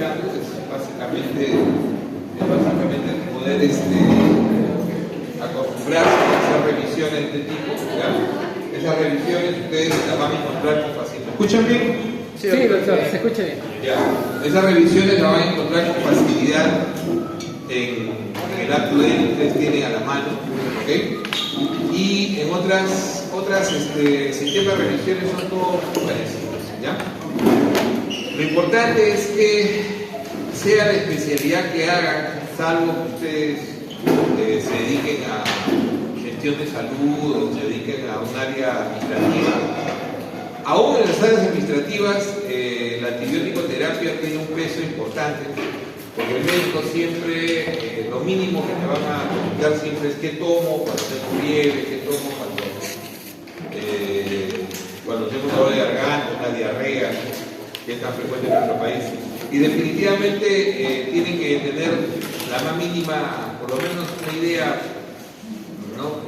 escuchando es básicamente poder acostumbrarse a hacer revisiones de este tipo, ¿ya? Esas revisiones ustedes las van a encontrar con facilidad. ¿Me escuchan bien? Sí, doctor, se escucha bien. Ya. Esas revisiones las van a encontrar con facilidad en el acto de él, ustedes tienen a la mano, ¿ok? Y en otras sistemas de revisiones son todos parecidos, ¿ya? Lo importante es que sea la especialidad que hagan, salvo que ustedes se dediquen a gestión de salud o se dediquen a un área administrativa. Aún en las áreas administrativas, la antibiótico-terapia tiene un peso importante, porque el médico siempre, lo mínimo que me van a preguntar siempre es qué tomo cuando tengo fiebre, qué tomo cuando tengo un dolor de garganta, una diarrea, que es tan frecuente en nuestro país. Y definitivamente tienen que tener la más mínima, por lo menos una idea, ¿no?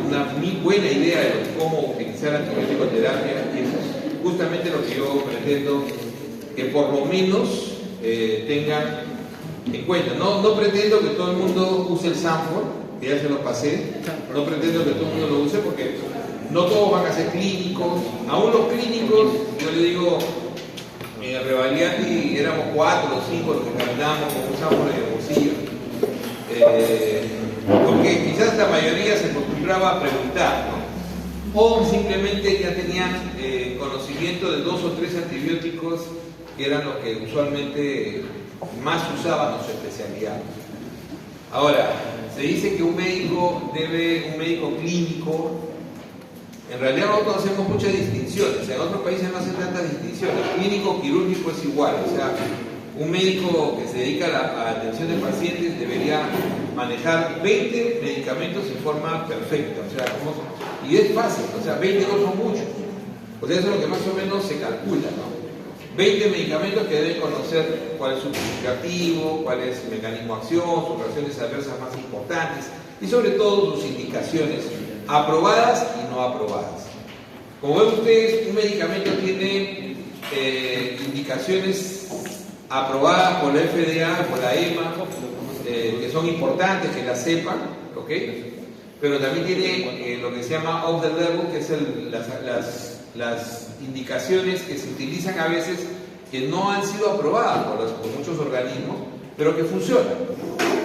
Una muy buena idea de cómo utilizar antibiótico-terapia, y eso es justamente lo que yo pretendo que por lo menos tengan en cuenta. No pretendo que todo el mundo use el Sanford, que ya se lo pasé, no pretendo que todo el mundo lo use porque no todos van a ser clínicos. Aún los clínicos, yo le digo, en Revaliati éramos 4 o 5 los que caminábamos con un Sanford en el bolsillo. Porque quizás la mayoría se acostumbraba a preguntar, ¿no? O simplemente ya tenían conocimiento de 2 o 3 antibióticos que eran los que usualmente más usaban en su especialidad. Ahora, se dice que un médico clínico, en realidad nosotros hacemos muchas distinciones, en otros países no hacen tantas distinciones. Clínico quirúrgico es igual, o sea, un médico que se dedica a la atención de pacientes debería manejar 20 medicamentos en forma perfecta, o sea, y es fácil, o sea, 20 no son muchos, o sea, eso es lo que más o menos se calcula, ¿no? 20 medicamentos que deben conocer cuál es su principio activo, cuál es su mecanismo de acción, sus reacciones adversas más importantes y sobre todo sus indicaciones aprobadas y no aprobadas. Como ven ustedes, un medicamento tiene indicaciones aprobadas por la FDA, por la EMA, que son importantes que las sepan, ¿ok? Pero también tiene lo que se llama off the label, que es las indicaciones que se utilizan a veces que no han sido aprobadas por muchos organismos, pero que funcionan.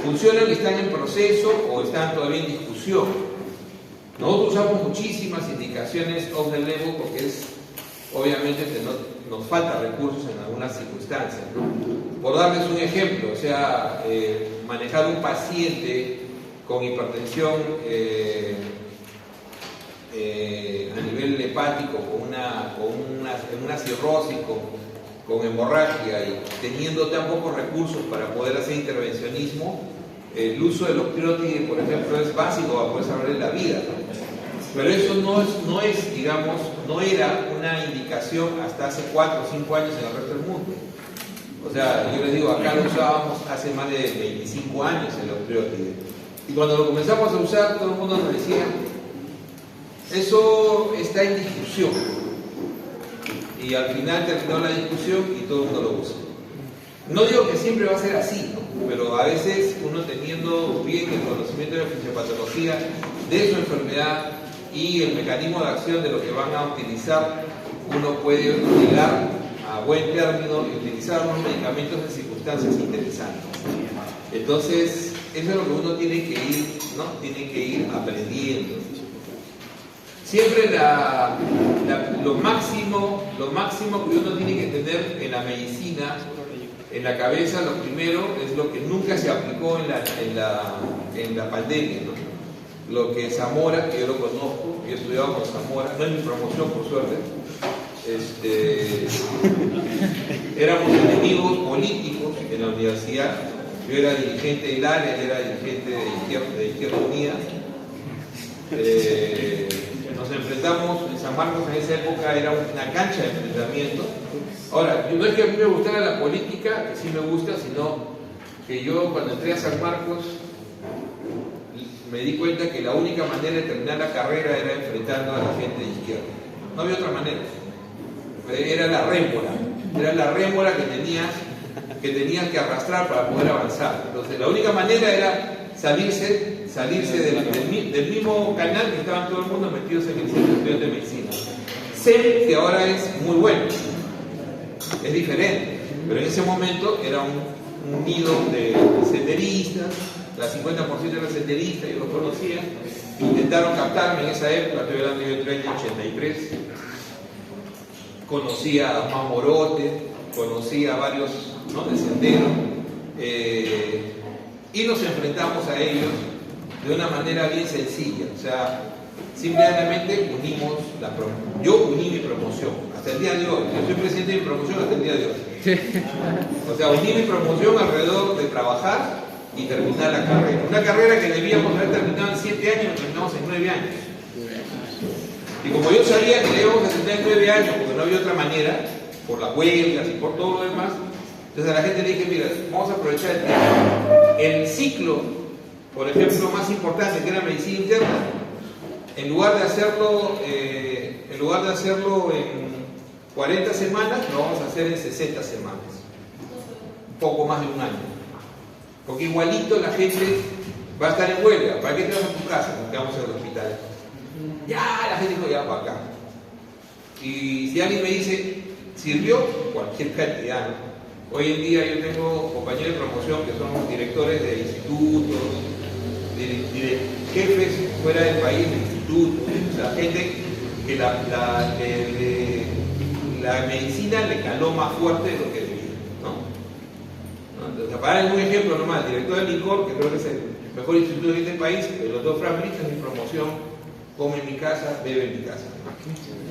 Funcionan y están en proceso o están todavía en discusión. Nosotros usamos muchísimas indicaciones off the label porque obviamente nos falta recursos en algunas circunstancias, ¿no? Por darles un ejemplo, o sea, manejar un paciente con hipertensión a nivel hepático, con una cirrosis, con hemorragia y teniendo tan pocos recursos para poder hacer intervencionismo, el uso del octreotide, por ejemplo, es básico para poder salvarle la vida, ¿no? Pero eso no era una indicación hasta hace 4 o 5 años en el resto del mundo. O sea, yo les digo, acá lo usábamos hace más de 25 años el octreotide. Y cuando lo comenzamos a usar, todo el mundo nos decía, eso está en discusión. Y al final terminó la discusión y todo el mundo lo usa. No digo que siempre va a ser así, ¿no? Pero a veces uno teniendo bien el conocimiento de la fisiopatología de su enfermedad y el mecanismo de acción de lo que van a utilizar, uno puede llegar a buen término y utilizar unos medicamentos en circunstancias interesantes. Entonces, eso es lo que uno tiene que ir, ¿no? Tiene que ir aprendiendo. Siempre lo máximo que uno tiene que tener en la medicina, en la cabeza, lo primero es lo que nunca se aplicó en la pandemia, ¿no? Lo que Zamora, que yo lo conozco, yo he estudiado con Zamora, no es mi promoción por suerte, éramos enemigos políticos en la universidad. Yo era dirigente del área, él era dirigente de Izquierda Unida. Nos enfrentamos en San Marcos, en esa época era una cancha de enfrentamiento. Ahora, no es que a mí me gustara la política, que sí me gusta, sino que yo cuando entré a San Marcos me di cuenta que la única manera de terminar la carrera era enfrentando a la gente de izquierda. No había otra manera. Era la rémora. era la rémora que tenías que arrastrar para poder avanzar. Entonces, la única manera era salirse del mismo canal que estaban todo el mundo metidos en el Centro Superior de Medicina. Sé que ahora es muy bueno, es diferente, pero en ese momento era un nido de senderistas, la 50% eran senderistas, yo los conocía, intentaron captarme en esa época, estoy hablando de 83, conocí a Juan Morote, conocí a varios, ¿no?, de sendero, y nos enfrentamos a ellos de una manera bien sencilla, o sea, simplemente unimos yo uní mi promoción, hasta el día de hoy, yo soy presidente de mi promoción hasta el día de hoy. O sea, uní mi promoción alrededor de trabajar y terminar la carrera. Una carrera que debíamos haber terminado en 7 años, la terminamos en 9 años. Y como yo sabía que debíamos terminar en 9 años, porque no había otra manera, por las huelgas y por todo lo demás, entonces a la gente le dije, mira, vamos a aprovechar el tiempo. El ciclo, por ejemplo, más importante, que era medicina interna, en lugar de hacerlo en 40 semanas, lo vamos a hacer en 60 semanas. Un poco más de un año. Porque igualito la gente va a estar en huelga. ¿Para qué te vas a tu casa? Nos quedamos en el hospital. Ya, la gente dijo, ya para acá. Y si alguien me dice, sirvió cualquier cantidad, ¿no? Hoy en día yo tengo compañeros de promoción que son directores de institutos, jefes fuera del país de institutos, o sea, gente que la medicina le caló más fuerte de lo que debía, ¿no? Entonces, para dar un ejemplo nomás, el director del INCOR, que creo que es el mejor instituto de este país, el doctor Fran Bricha, en mi promoción, come en mi casa, bebe en mi casa.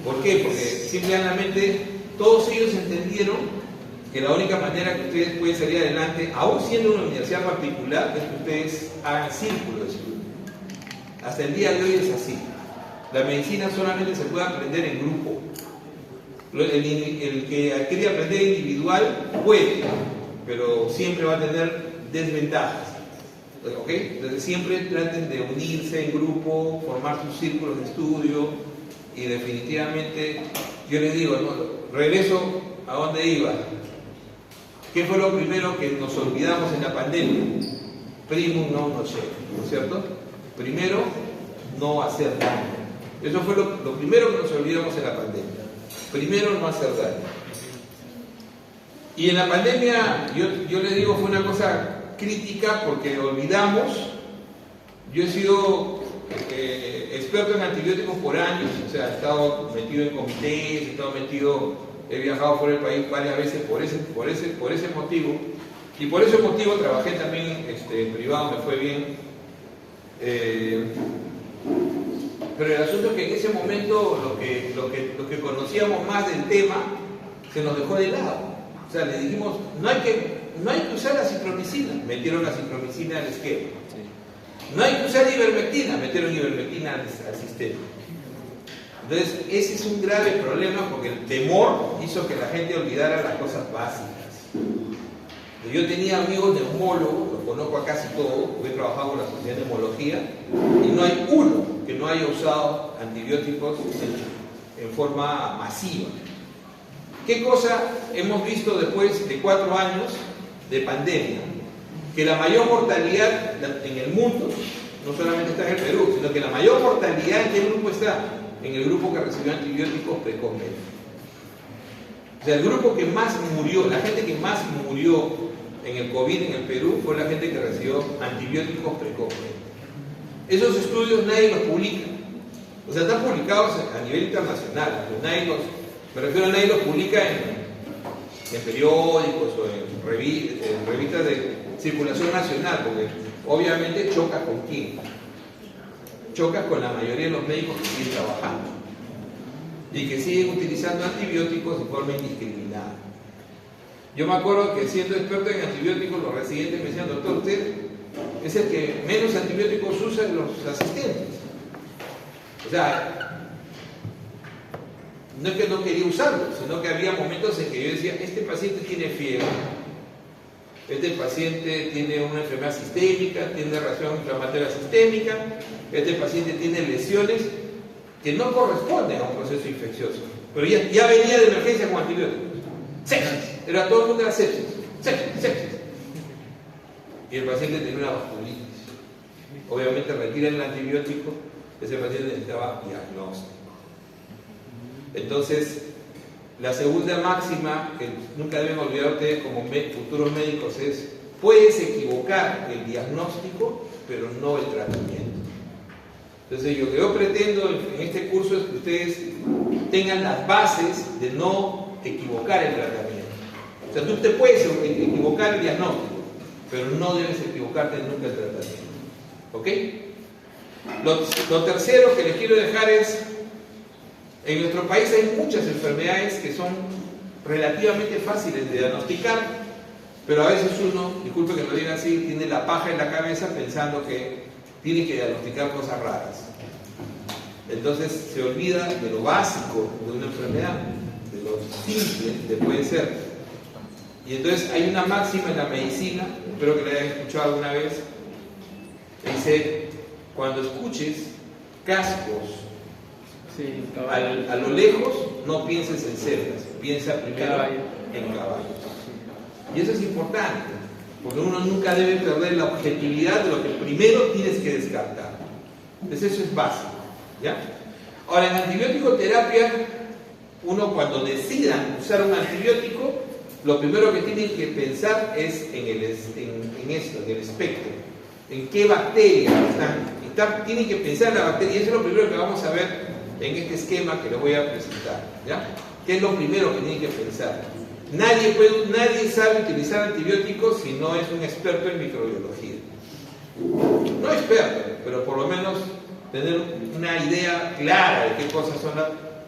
¿Por qué? Porque simplemente todos ellos entendieron que la única manera que ustedes pueden salir adelante, aún siendo una universidad particular, es que ustedes hagan círculo de estudio. Hasta el día de hoy es así. La medicina solamente se puede aprender en grupo. El que quiere aprender individual puede, pero siempre va a tener desventajas. ¿Ok? Entonces siempre traten de unirse en grupo, formar sus círculos de estudio y definitivamente, yo les digo, ¿no?, regreso a donde iba. ¿Qué fue lo primero que nos olvidamos en la pandemia? Primum non nocere, ¿no es cierto? Primero, no hacer daño. Eso fue lo primero que nos olvidamos en la pandemia. Primero, no hacer daño. Y en la pandemia, yo les digo, fue una cosa crítica porque olvidamos. Yo he sido experto en antibióticos por años, o sea, he estado metido en comités, he viajado por el país varias veces por ese motivo, y por ese motivo trabajé también en privado, me fue bien. Pero el asunto es que en ese momento lo que conocíamos más del tema se nos dejó de lado. O sea, le dijimos, no hay que usar la citromicina, metieron la citromicina al esquema. No hay que usar ivermectina, metieron ivermectina al sistema. Entonces, ese es un grave problema porque el temor hizo que la gente olvidara las cosas básicas. Yo tenía amigos neumólogos, los conozco a casi todos, he trabajado con la Sociedad de Neumología, y no hay uno que no haya usado antibióticos en forma masiva. ¿Qué cosa hemos visto después de 4 años de pandemia? Que la mayor mortalidad en el mundo, no solamente está en el Perú, sino que la mayor mortalidad en qué grupo está, en el grupo que recibió antibióticos precozmente. O sea, el grupo que más murió, la gente que más murió en el COVID en el Perú fue la gente que recibió antibióticos precozmente. Esos estudios nadie los publica. O sea, están publicados a nivel internacional, pero nadie los publica en periódicos o en revistas de circulación nacional, porque obviamente chocas con quién. Chocas con la mayoría de los médicos que siguen trabajando y que siguen utilizando antibióticos de forma indiscriminada. Yo me acuerdo que siendo experto en antibióticos, los residentes me decían, doctor, usted es el que menos antibióticos usa de los asistentes. O sea, no es que no quería usarlos, sino que había momentos en que yo decía, este paciente tiene fiebre, este paciente tiene una enfermedad sistémica, tiene reacción inflamatoria sistémica, este paciente tiene lesiones que no corresponden a un proceso infeccioso, pero ya venía de emergencia con antibióticos. Sepsis. Todo el mundo era sepsis. Sepsis. Y el paciente tenía una vasculitis. Obviamente retiran el antibiótico, ese paciente necesitaba diagnóstico. Entonces, la segunda máxima que nunca deben olvidar ustedes como futuros médicos es: puedes equivocar el diagnóstico, pero no el tratamiento. Entonces, lo que yo pretendo en este curso es que ustedes tengan las bases de no equivocar el tratamiento. O sea, tú te puedes equivocar el diagnóstico, pero no debes equivocarte nunca el tratamiento. ¿Ok? Lo tercero que les quiero dejar es: en nuestro país hay muchas enfermedades que son relativamente fáciles de diagnosticar, pero a veces uno, disculpe que lo diga así, tiene la paja en la cabeza pensando que tiene que diagnosticar cosas raras. Entonces se olvida de lo básico de una enfermedad, de lo simple que puede ser. Y entonces hay una máxima en la medicina, espero que la hayan escuchado alguna vez, que dice: cuando escuches cascos a lo lejos, no pienses en cerdas, piensa primero en caballos. Y eso es importante, porque uno nunca debe perder la objetividad de lo que primero tienes que descartar. Entonces eso es básico, ¿ya? Ahora, en antibiótico-terapia, uno cuando decidan usar un antibiótico, lo primero que tienen que pensar es en el espectro, en qué bacterias tienen que pensar en la bacteria, y eso es lo primero que vamos a ver en este esquema que les voy a presentar, ¿ya? ¿Qué es lo primero que tienen que pensar? Nadie sabe utilizar antibióticos si no es un experto en microbiología. No experto, pero por lo menos tener una idea clara de qué cosas son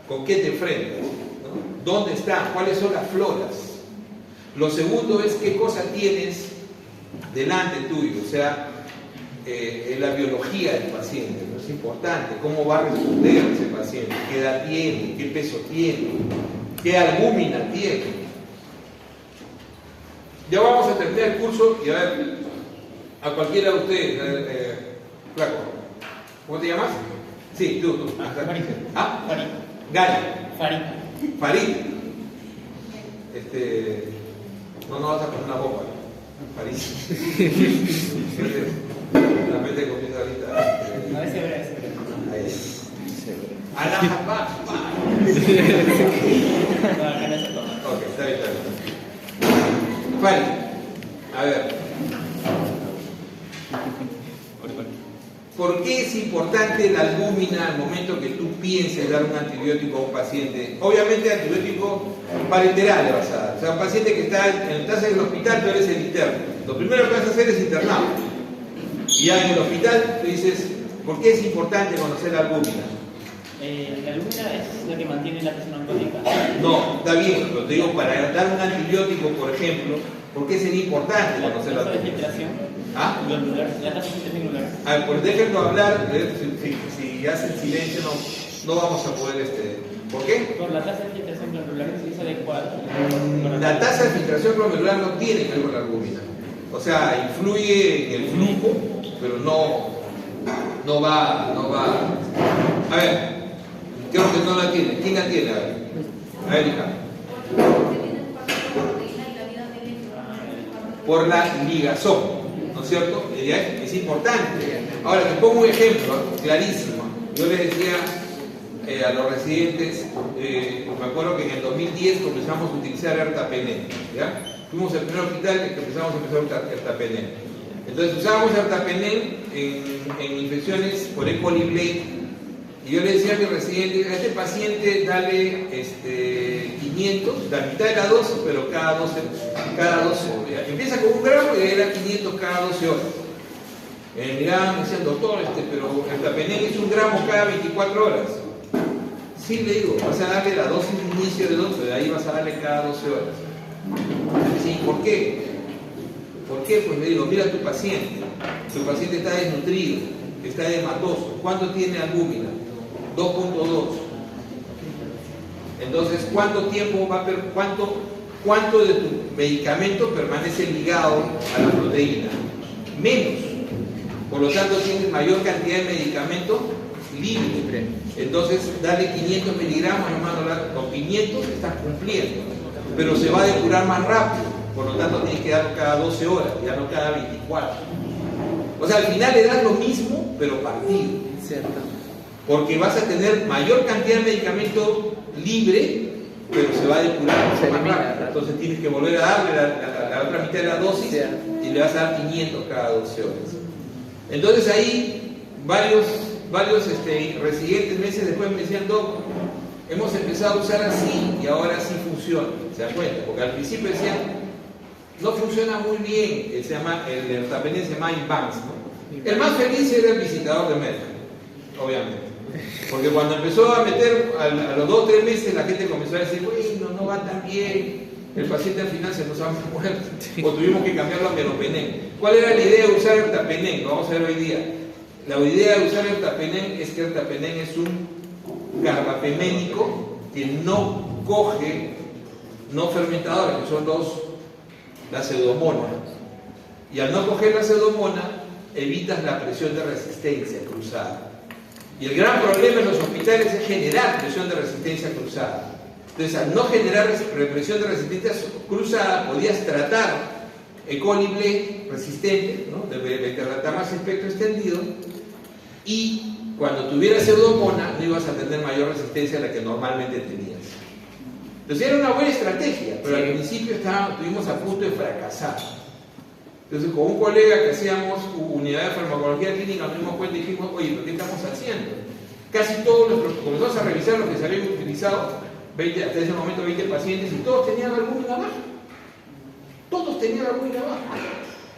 con qué te enfrentas, ¿no? ¿Dónde están? ¿Cuáles son las floras? Lo segundo es qué cosa tienes delante tuyo, o sea, la biología del paciente, ¿no? Es importante, cómo va a responder ese paciente, qué edad tiene, qué peso tiene, qué albúmina tiene. Ya vamos a terminar el curso y a ver, a cualquiera de ustedes, Flaco, ¿cómo te llamas? Sí, tú. Farid. ¿Ah? Farid. Gary. Farid. No vas a poner una bomba, ¿no? Farid. La mente comienza ahorita. A veces verás. Ahí es. Alajabá. Ok, está bien. Farid, a ver. ¿Por qué es importante la albúmina al momento que tú pienses dar un antibiótico a un paciente? Obviamente antibiótico parenteral le vas a dar. O sea, un paciente que estás en el hospital, tú eres el interno. Lo primero que vas a hacer es internado. Y ya en el hospital tú dices: ¿por qué es importante conocer la albúmina? La albúmina es la que mantiene la presión oncológica. No, está bien, pero te digo, para dar un antibiótico, por ejemplo, ¿por qué sería importante conocer la tasa de albúmina? filtración ¿Ah? glomerular, la tasa de filtración glomerular. A ver, pues déjenlo hablar, si hacen silencio no vamos a poder, ¿por qué? Por la tasa de filtración glomerular, si es adecuada. La tasa de filtración glomerular no tiene que ver con la albúmina. O sea, influye en el flujo, pero no va. A ver, creo que no la tiene. ¿Quién la tiene? A ver, hija. Por la ligazón, ¿no es cierto? Es importante. Ahora, te pongo un ejemplo clarísimo. Yo les decía a los residentes, me acuerdo que en el 2010 comenzamos a utilizar ertapenem, ¿ya? Fuimos el primer hospital que empezamos a usar ertapenem. Entonces usábamos ertapenem en infecciones por E. coli Blake, y yo le decía a mis residentes: a este paciente dale 500, la mitad de la dosis, pero cada 12 horas. Empieza con 1 gramo y le da 500 cada 12 horas. Me miraban y me decían: doctor, pero ertapenem es 1 gramo cada 24 horas. Sí, le digo, vas a darle la dosis de inicio de dosis, de ahí vas a darle cada 12 horas. Sí, ¿por qué? ¿Por qué? Pues le digo: mira a tu paciente está desnutrido, está hematoso. ¿Cuánto tiene albúmina? 2.2. Entonces, ¿cuánto tiempo cuánto de tu medicamento permanece ligado a la proteína? Menos. Por lo tanto, tienes mayor cantidad de medicamento libre. Entonces, dale 500 miligramos, hermano, con 500 estás cumpliendo. pero se va a depurar más rápido, por lo tanto tienes que darlo cada 12 horas, ya no cada 24. O sea, al final le das lo mismo, pero partido. Cierto. Porque vas a tener mayor cantidad de medicamento libre, pero se va a depurar Se más elimina, rápido. ¿no? Entonces tienes que volver a darle la otra mitad de la dosis, Cierto. y le vas a dar 500 cada 12 horas. Entonces ahí varios residentes meses después me decían: Doc, hemos empezado a usar así y ahora sí funciona. ¿Se dan cuenta? Porque al principio decían: no funciona muy bien, el ertapenem se llama Invans, ¿no? El más feliz era el visitador de médico, obviamente. Porque cuando empezó a meter a los 2 o 3 meses, la gente comenzó a decir: bueno, no va tan bien, el paciente al final se nos ha muerto, o tuvimos que cambiarlo a meropenem. ¿Cuál era la idea de usar ertapenem? Lo vamos a ver hoy día. La idea de usar ertapenem es que ertapenem es un carbapenémico que no coge no fermentadores, que son la pseudomonas. Y al no coger la pseudomonas, evitas la presión de resistencia cruzada. Y el gran problema en los hospitales es generar presión de resistencia cruzada. Entonces, al no generar presión de resistencia cruzada, podías tratar E. coli B resistente, ¿no?, de Beta-lactamasa espectro extendido, y cuando tuvieras pseudomonas no ibas a tener mayor resistencia a la que normalmente tenías. Entonces era una buena estrategia, pero al principio estuvimos a punto de fracasar. Entonces, con un colega que hacíamos unidad de farmacología clínica, nos dimos cuenta y dijimos: oye, ¿pero qué estamos haciendo? Casi todos comenzamos a revisar lo que se habían utilizado, hasta ese momento 20 pacientes, y todos tenían albúmina baja. Todos tenían albúmina baja.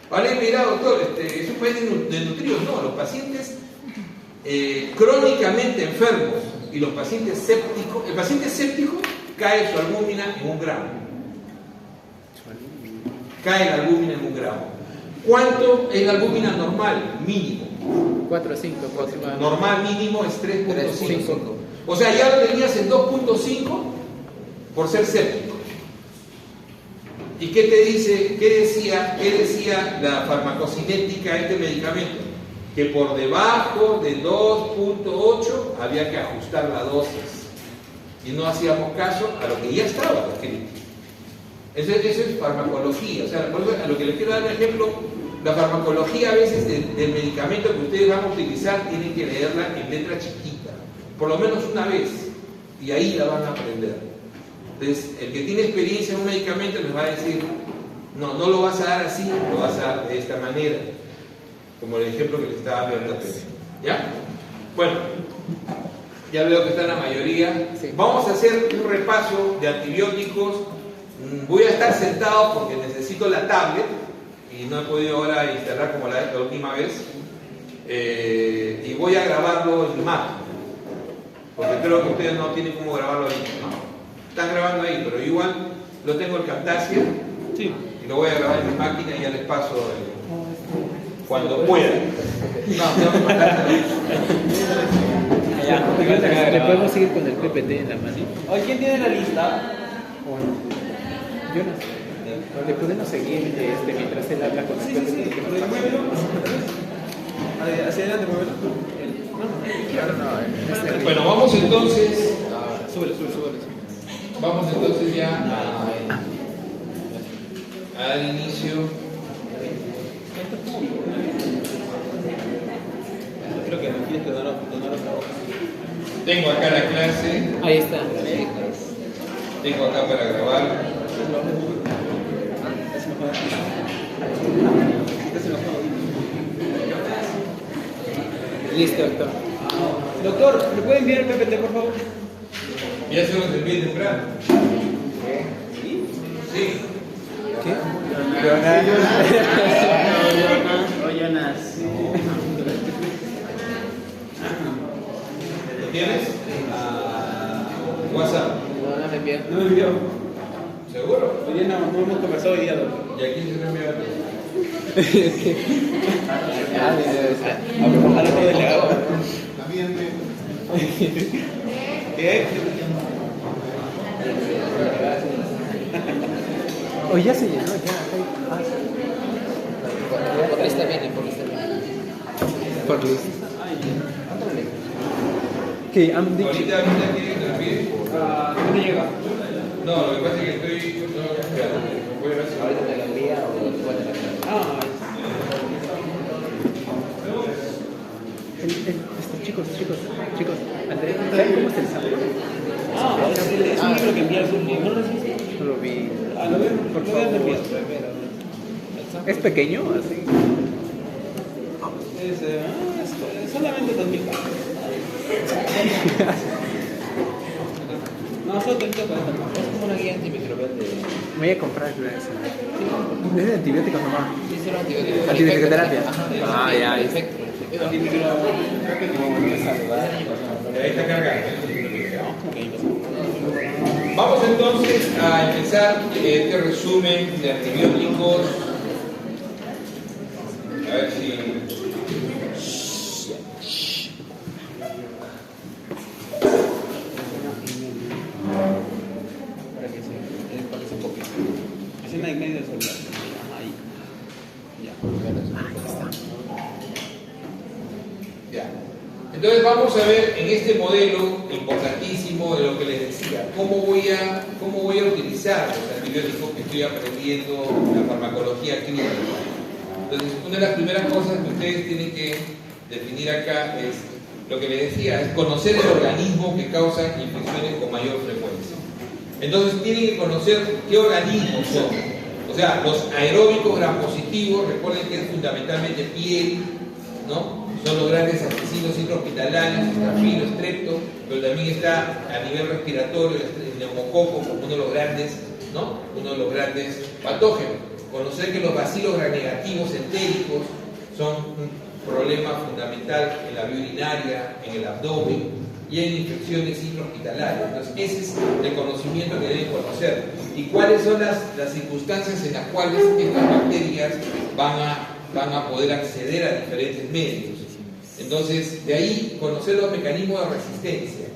Vale, mira, doctor, ¿es un país de nutridos? No, los pacientes crónicamente enfermos y los pacientes sépticos, el paciente séptico cae su albúmina en 1 gramo. Cae la albúmina en 1 gramo. ¿Cuánto es la albúmina normal? Mínimo. 4 o 5 aproximadamente. Normal mínimo es 3.5. 3.5. O sea, ya lo tenías en 2.5 por ser séptico. ¿Y qué te dice? ¿Qué decía la farmacocinética de este medicamento? Que por debajo de 2.8 había que ajustar la dosis. Y no hacíamos caso a lo que ya estaba escrito. Eso es farmacología. O sea, a lo que les quiero dar un ejemplo, la farmacología a veces del medicamento que ustedes van a utilizar tienen que leerla en letra chiquita, por lo menos una vez, y ahí la van a aprender. Entonces, el que tiene experiencia en un medicamento les va a decir: no lo vas a dar así, lo vas a dar de esta manera, como el ejemplo que les estaba dando antes. ¿Ya? Bueno, ya veo que está la mayoría. Sí. Vamos a hacer un repaso de antibióticos. Voy a estar sentado porque necesito la tablet y no he podido ahora instalar como la última vez, y voy a grabarlo en Mac, porque creo que ustedes no tienen cómo grabarlo ahí, ¿no? Están grabando ahí, pero igual lo tengo en Camtasia, Sí. y lo voy a grabar en mi máquina y ya les paso cuando pueda. No me falta. Le podemos seguir con el PPT en la mano. Hoy, ¿quién tiene la lista? Yo no sé. Le podemos seguir mientras él habla con el PPT. Muévelo. Hacia adelante, muévelo. Bueno, vamos entonces. Súbelo. Vamos entonces ya a dar inicio. Creo que me quieres donar otra hoja. Tengo acá la clase, Ahí está. tengo acá para grabar. Listo, doctor. Doctor, ¿me puede enviar el PPT, por favor? Ya se los envié temprano. Sí. ¿Qué? Jonas. ¿Lo tienes? WhatsApp. No me envían. No me envió. ¿Seguro? Hoy día no hemos conversado hoy día, doctor. ¿Y aquí se lo envió? Ojalá todo delegado. ¿Qué? Oh, ya se llenó, ya. Por lista viene, por lista viene. Por lista. ¿Qué han dicho? Ahorita quieren que lo envíe. ¿Dónde llega? No, lo que pasa es que estoy Ahorita te lo envía o después de la clase. Chicos, Andrés, ¿saben cómo es el sabor? Es un libro que envías un libro, ¿no lo recibiste? No lo vi. A ver, Por lo voy a favor. enviar. ¿Es pequeño? Así. Es solamente 2.000 pesos. No, solo 30 pesos. Es como una guía antimicrobial de... Me voy a comprar esa. Es de antibióticos nomás. Sí, solo antibióticos. Antibiotiterapia. Ajá, Ya. perfecto. Antimicrobial. Ahí está cargado. Vamos entonces a empezar este resumen de antibióticos. A ver si... Para que se copie. Escena en medio del celular. Ahí. Ya. Entonces vamos a ver en este modelo importantísimo de lo que les decía, cómo voy a utilizar los antibióticos que estoy aprendiendo en la farmacología clínica. Entonces, una de las primeras cosas que ustedes tienen que definir acá es lo que les decía, es conocer el organismo que causa infecciones con mayor frecuencia. Entonces tienen que conocer qué organismos son. O sea, los aeróbicos gram positivos, recuerden que es fundamentalmente piel, ¿no? Son los grandes asesinos intrahospitalarios, estrafilo, estrepto, pero también está a nivel respiratorio el neumococo como uno de los grandes, ¿no? Uno de los grandes patógenos. Conocer que los bacilos gramnegativos entéricos son un problema fundamental en la vía urinaria, en el abdomen y en infecciones intrahospitalarias. Entonces, ese es el conocimiento que deben conocer. ¿Y cuáles son las circunstancias en las cuales estas bacterias van a poder acceder a diferentes medios? Entonces, de ahí conocer los mecanismos de resistencia.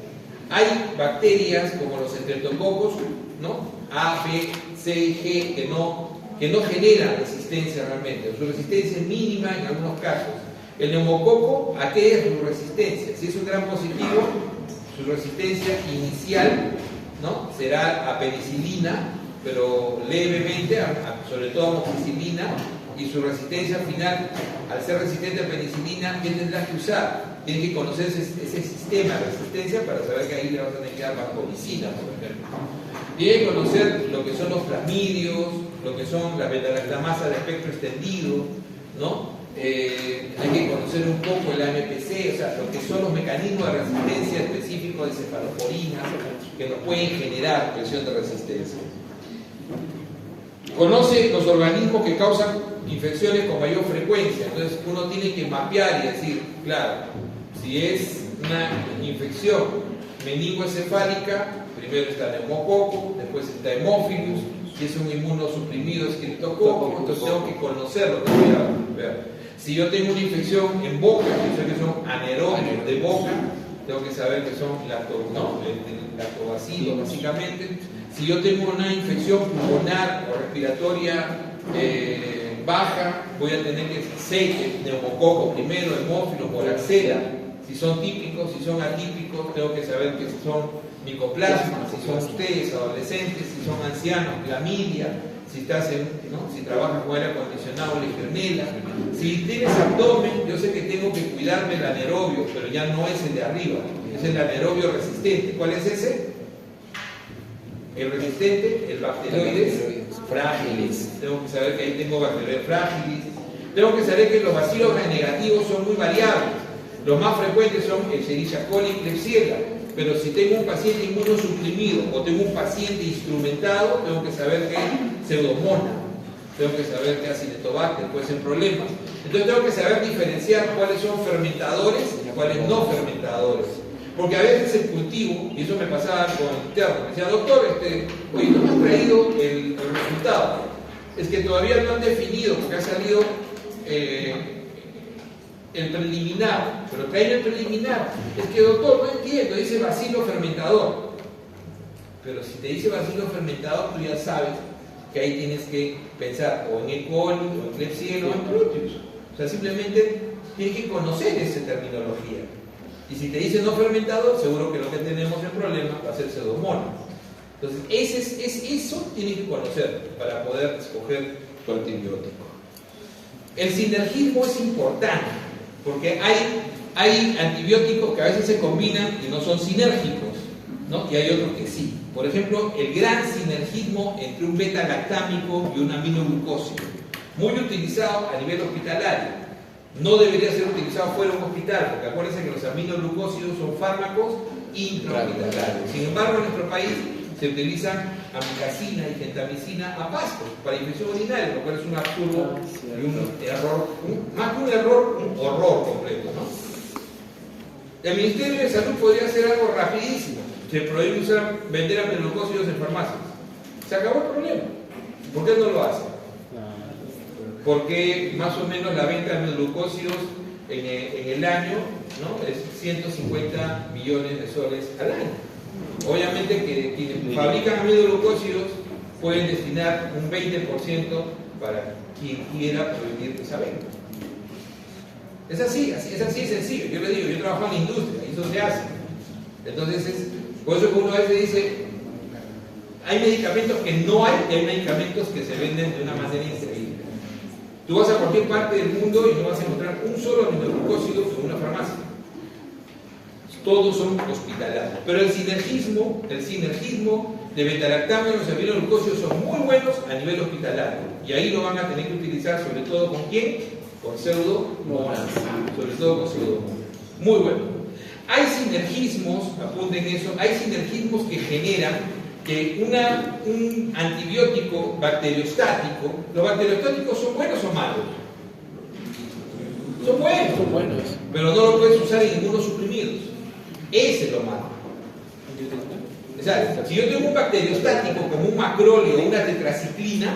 Hay bacterias como los estreptococos, ¿no? A, B, C y G que no generan resistencia realmente. Su resistencia es mínima en algunos casos. El neumococo, ¿a qué es su resistencia? Si es un gram positivo, su resistencia inicial, ¿no? Será a penicilina, pero levemente, sobre todo a amoxicilina, y su resistencia final, al ser resistente a penicilina, ¿qué tendrás que usar? Tienes que conocer ese sistema de resistencia para saber que ahí le vas a tener que dar vancomicina, por ejemplo. Tienes que conocer lo que son los plasmidios, lo que son la beta-lactamasa de espectro extendido, ¿no? Hay que conocer un poco el AMPC, o sea, lo que son los mecanismos de resistencia específicos de cefaloporinas que nos pueden generar presión de resistencia. Conoce los organismos que causan infecciones con mayor frecuencia, entonces uno tiene que mapear y decir, claro, si es una infección meningoencefálica, primero está el neumococo, después está hemófilus, si es un inmunosuprimido streptococo, entonces tengo que conocerlo. Si yo tengo una infección en boca, yo sé que son anaerobios de boca, tengo que saber que son lactobacilos básicamente. Si yo tengo una infección pulmonar o respiratoria baja, voy a tener que sé que neumococo primero, hemófilos, moraxera. Si son típicos, si son atípicos, tengo que saber que son micoplasmas, si son ustedes adolescentes, si son ancianos, clamidia, si trabajas con aire acondicionado, legionela. Si tienes abdomen, yo sé que tengo que cuidarme el anaerobio, pero ya no es el de arriba, es el anaerobio resistente. ¿Cuál es ese? El resistente, el bacteroides frágiles. Tengo que saber que ahí tengo bacteroides frágiles. Tengo que saber que los bacilos negativos son muy variables. Los más frecuentes son Escherichia coli y Klebsiella. Pero si tengo un paciente inmunosuprimido o tengo un paciente instrumentado, tengo que saber que Pseudomonas, tengo que saber que Acinetobacter puede ser problemas. Entonces tengo que saber diferenciar cuáles son fermentadores y cuáles no fermentadores. Porque a veces el cultivo, y eso me pasaba con el interno, me decía, doctor, oye, no me han traído el resultado. Es que todavía no han definido, porque ha salido el preliminar, pero traen el preliminar. Es que, doctor, no entiendo, dice bacilo fermentador. Pero si te dice bacilo fermentador, tú ya sabes que ahí tienes que pensar o en E. coli, o en Klebsiella, o en Proteus. O sea, simplemente tienes que conocer esa terminología. Y si te dice no fermentador, seguro que lo que tenemos en problema va a ser Pseudomonas. Entonces, eso tienes que conocer para poder escoger tu antibiótico. El sinergismo es importante, porque hay antibióticos que a veces se combinan y no son sinérgicos, ¿no? Y hay otros que sí. Por ejemplo, el gran sinergismo entre un beta-lactámico y un aminoglucósido, muy utilizado a nivel hospitalario. No debería ser utilizado fuera de un hospital, porque acuérdense que los aminoglucósidos son fármacos intrahospitalarios. Sin embargo, en nuestro país se utilizan amikacina y gentamicina a pasto para infección urinaria, lo cual es un absurdo y un error, más que un error, un horror completo, ¿no? El Ministerio de Salud podría hacer algo rapidísimo. Se prohíbe vender aminoglucósidos en farmacias. Se acabó el problema. ¿Por qué no lo hace? Porque más o menos la venta de aminoglucósidos en el año, ¿no?, es 150 millones de soles al año. Obviamente que quienes fabrican aminoglucósidos pueden destinar un 20% para quien quiera prohibir esa venta. Es así de sencillo. Yo le digo, yo trabajo en la industria y eso se hace. Entonces, por eso que uno a veces dice, hay medicamentos que no hay y hay medicamentos que se venden de una manera increíble. Tú vas a cualquier parte del mundo y no vas a encontrar un solo aminoglucósido en una farmacia. Todos son hospitalarios. Pero el sinergismo de betalactámenos y aminoglucósidos son muy buenos a nivel hospitalario. Y ahí lo van a tener que utilizar sobre todo ¿con quién? Con pseudomonas. Sobre todo con pseudomonas. Muy bueno. Hay sinergismos, apunten eso, hay sinergismos que generan que un antibiótico bacteriostático, ¿los bacteriostáticos son buenos o malos? Son buenos. Son buenos. Pero no lo puedes usar en inmunosuprimidos. Ese es lo malo. O sea, si yo tengo un bacteriostático como un macrolio o una tetraciclina,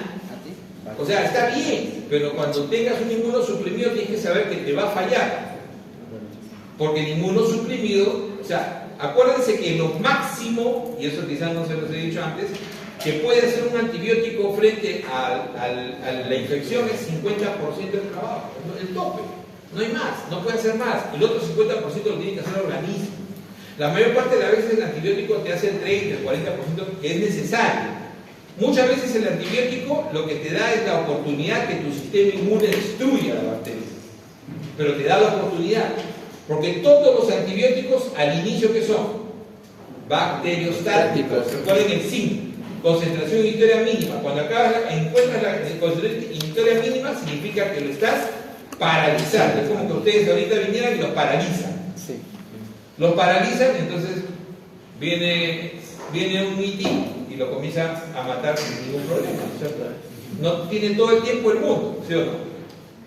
o sea, está bien, pero cuando tengas un inmunosuprimido tienes que saber que te va a fallar. Porque el inmunosuprimido, o sea, acuérdense que lo máximo, y eso quizás no se los he dicho antes, que puede hacer un antibiótico frente a la infección es 50% del trabajo, el tope. No hay más, no puede hacer más. El otro 50% lo tiene que hacer el organismo. La mayor parte de las veces el antibiótico te hace el 30, el 40% que es necesario. Muchas veces el antibiótico lo que te da es la oportunidad que tu sistema inmune destruya la bacteria. Pero te da la oportunidad. Porque todos los antibióticos al inicio, ¿qué son? Bacteriostáticos. Recuerden el zinc. Concentración inhibitoria mínima. Cuando encuentras la concentración inhibitoria mínima, significa que lo estás paralizando. Es como que ustedes ahorita vinieran y los paralizan. Sí. Los paralizan, entonces viene un mitin y lo comienza a matar sin ningún problema, ¿cierto? No tiene todo el tiempo el mundo, ¿sí o no?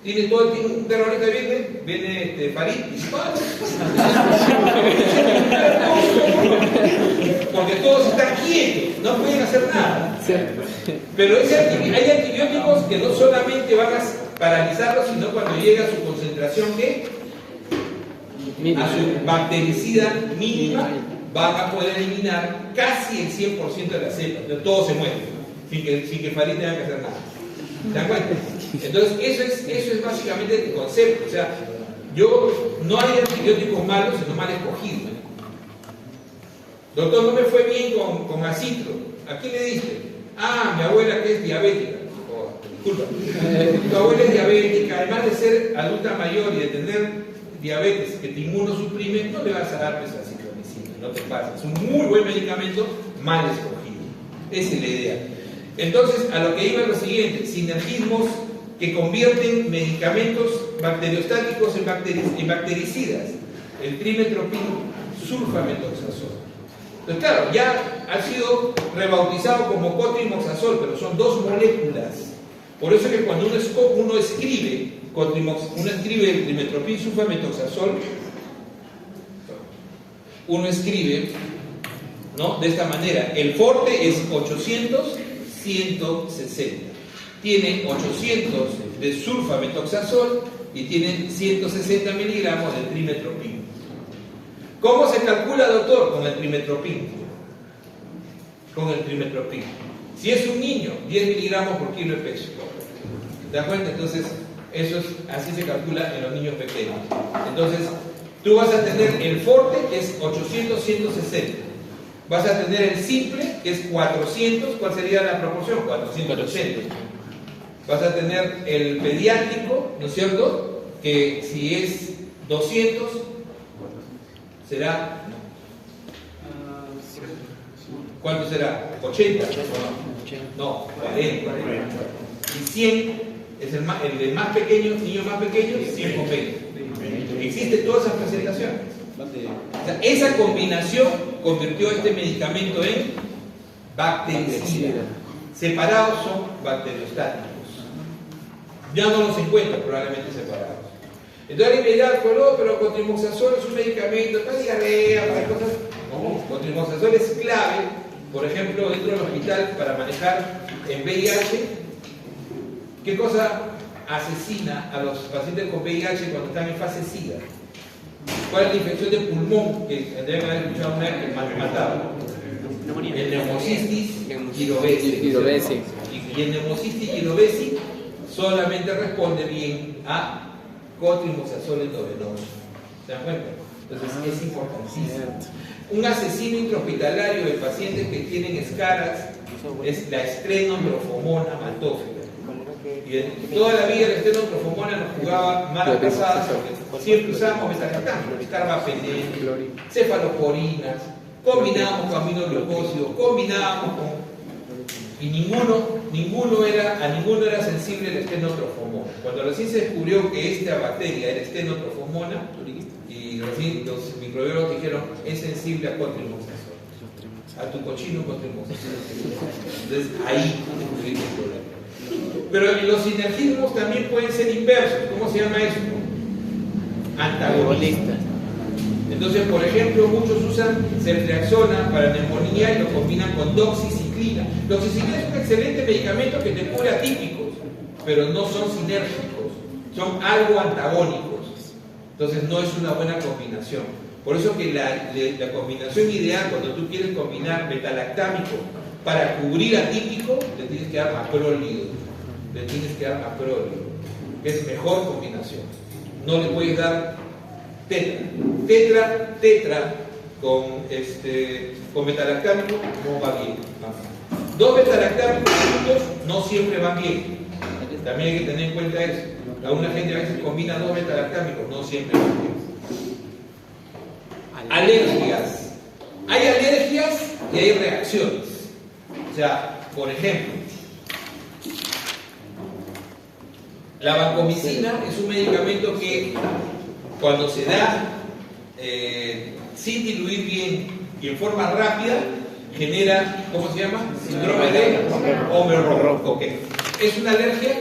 Tiene todo el tiempo, un terrorista viene Farid y dispara. Porque todos están quietos, no pueden hacer nada. Pero hay antibióticos que no solamente van a paralizarlos, sino cuando llega a su concentración, ¿qué? A su bactericida mínima, van a poder eliminar casi el 100% de las células. Entonces, todos se mueren, sin que Farid tenga que hacer nada. ¿Se dan cuenta? Entonces, eso es básicamente el concepto. O sea, no hay antibióticos malos, sino mal escogidos. Doctor, no me fue bien con acitro. ¿A quién le diste? Ah, mi abuela que es diabética. Disculpa. Tu abuela es diabética, además de ser adulta mayor y de tener diabetes que te inmunosuprime, no le vas a dar acitromicina, no te pasa. Es un muy buen medicamento, mal escogido. Esa es la idea. Entonces, a lo que iba es lo siguiente: sinergismos que convierten medicamentos bacteriostáticos en bactericidas. El trimetropin sulfametoxazol. Entonces, claro, ya ha sido rebautizado como cotrimoxazol, pero son dos moléculas. Por eso es que cuando uno escribe el trimetropin sulfametoxazol, uno escribe, ¿no?, de esta manera. El forte es 800, 160. Tiene 800 de sulfametoxazol y tiene 160 miligramos de trimetropin. ¿Cómo se calcula, doctor? Con el trimetropin. Con el trimetropin. Si es un niño, 10 miligramos por kilo de peso. ¿Te das cuenta? Entonces, así se calcula en los niños pequeños. Entonces, tú vas a tener el forte, que es 800, 160. Vas a tener el simple, que es 400. ¿Cuál sería la proporción? 480. Vas a tener el pediátrico, ¿no es cierto? Que si es 200, será... ¿Cuánto será? 80. No, 40. Y 100 es el de más pequeño, niño más pequeño, 100 con 20. Existen todas esas presentaciones. O sea, esa combinación convirtió este medicamento en bactericida. Separados son bacteriostáticos. Ya no los encuentro probablemente separados. Entonces alguien me dirá, pero cotrimoxazol es un medicamento para diarrea, para cosas. No, cotrimoxazol es clave, por ejemplo, dentro del hospital para manejar en VIH. ¿Qué cosa asesina a los pacientes con VIH cuando están en fase SIDA? ¿Cuál es la infección de pulmón que deben haber escuchado una vez que mataba? El neumocistis girovesi. Y el neumocistis girovesi solamente responde bien a cotrimoxazol endovenoso. ¿Se dan cuenta? Entonces es importantísimo. Un asesino intrahospitalario de pacientes que tienen escaras es la Stenotrofomona maltófica. Y toda la vida la Stenotrofomona nos jugaba malas pasadas porque siempre usábamos metalactamo, carbapenem, cefaloporinas, combinábamos con aminoglucósidos, combinábamos con... Y ninguno era sensible al Stenotrofomona. Cuando recién se descubrió que esta bacteria era Stenotrofomona, y recién los microbiólogos dijeron, es sensible a cotrimoxazol, a tu cochino cotrimoxazol. Entonces ahí tuvimos el problema. Pero los sinergismos también pueden ser inversos. ¿Cómo se llama eso? Antagonistas. Entonces, por ejemplo, muchos usan ceftriaxona para neumonía y lo combinan con doxiciclina. Doxiciclina es un excelente medicamento que te cura atípicos, pero no son sinérgicos, son algo antagónicos. Entonces no es una buena combinación. Por eso que la combinación ideal, cuando tú quieres combinar metalactámico para cubrir atípico, le tienes que dar macrólido. Que es mejor combinación. No le puedes dar tetra con metalactámico no va bien. Dos metalactámicos juntos no siempre van bien. También hay que tener en cuenta eso. Alguna gente a veces combina dos metalactámicos, no siempre van bien. Alergias. Hay alergias y hay reacciones. O sea, por ejemplo, la vancomicina es un medicamento que cuando se da sin diluir bien y en forma rápida genera, ¿cómo se llama? Síndrome de Omer-Roth. Okay. ¿Es una alergia?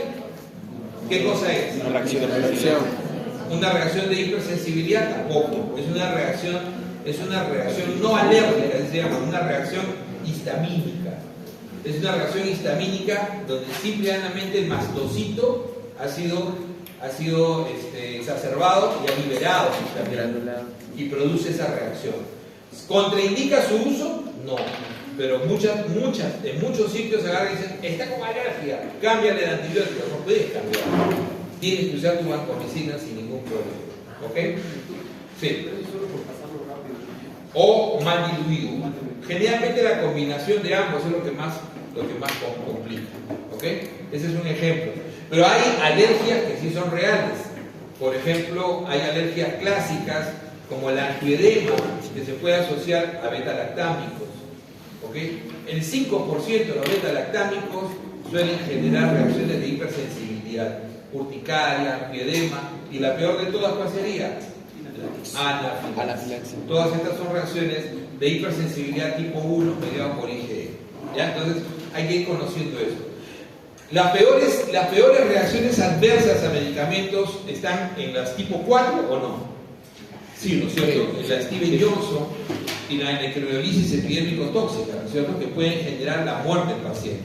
¿Qué cosa es? Una reacción. Una reacción de hipersensibilidad tampoco. Es una reacción no alérgica, se llama una reacción histamínica. Es una reacción histamínica donde simplemente el mastocito ha sido exacerbado y ha liberado y produce esa reacción. ¿Contraindica su uso? No. Pero en muchos sitios se agarran y dicen, está con alergia, cámbiale el antibiótico. No puedes cambiar. Tienes que usar tu vancomicina sin ningún problema. ¿Ok? Sí. O mal diluido. Generalmente la combinación de ambos es lo que más complica. ¿Ok? Ese es un ejemplo. Pero hay alergias que sí son reales. Por ejemplo, hay alergias clásicas como el angioedema, que se puede asociar a betalactámicos. ¿Okay? El 5% de los betalactámicos suelen generar reacciones de hipersensibilidad, urticaria, angioedema, y la peor de todas, ¿cuál sería? Anafilaxia. Todas estas son reacciones de hipersensibilidad tipo 1 mediadas por IgE. ¿Ya? Entonces hay que ir conociendo eso. Las peores reacciones adversas a medicamentos están en las tipo 4 o no. Sí, ¿no es cierto? La Stevens-Johnson y la necrolisis epidémico-tóxica, ¿no es cierto? Que pueden generar la muerte del paciente.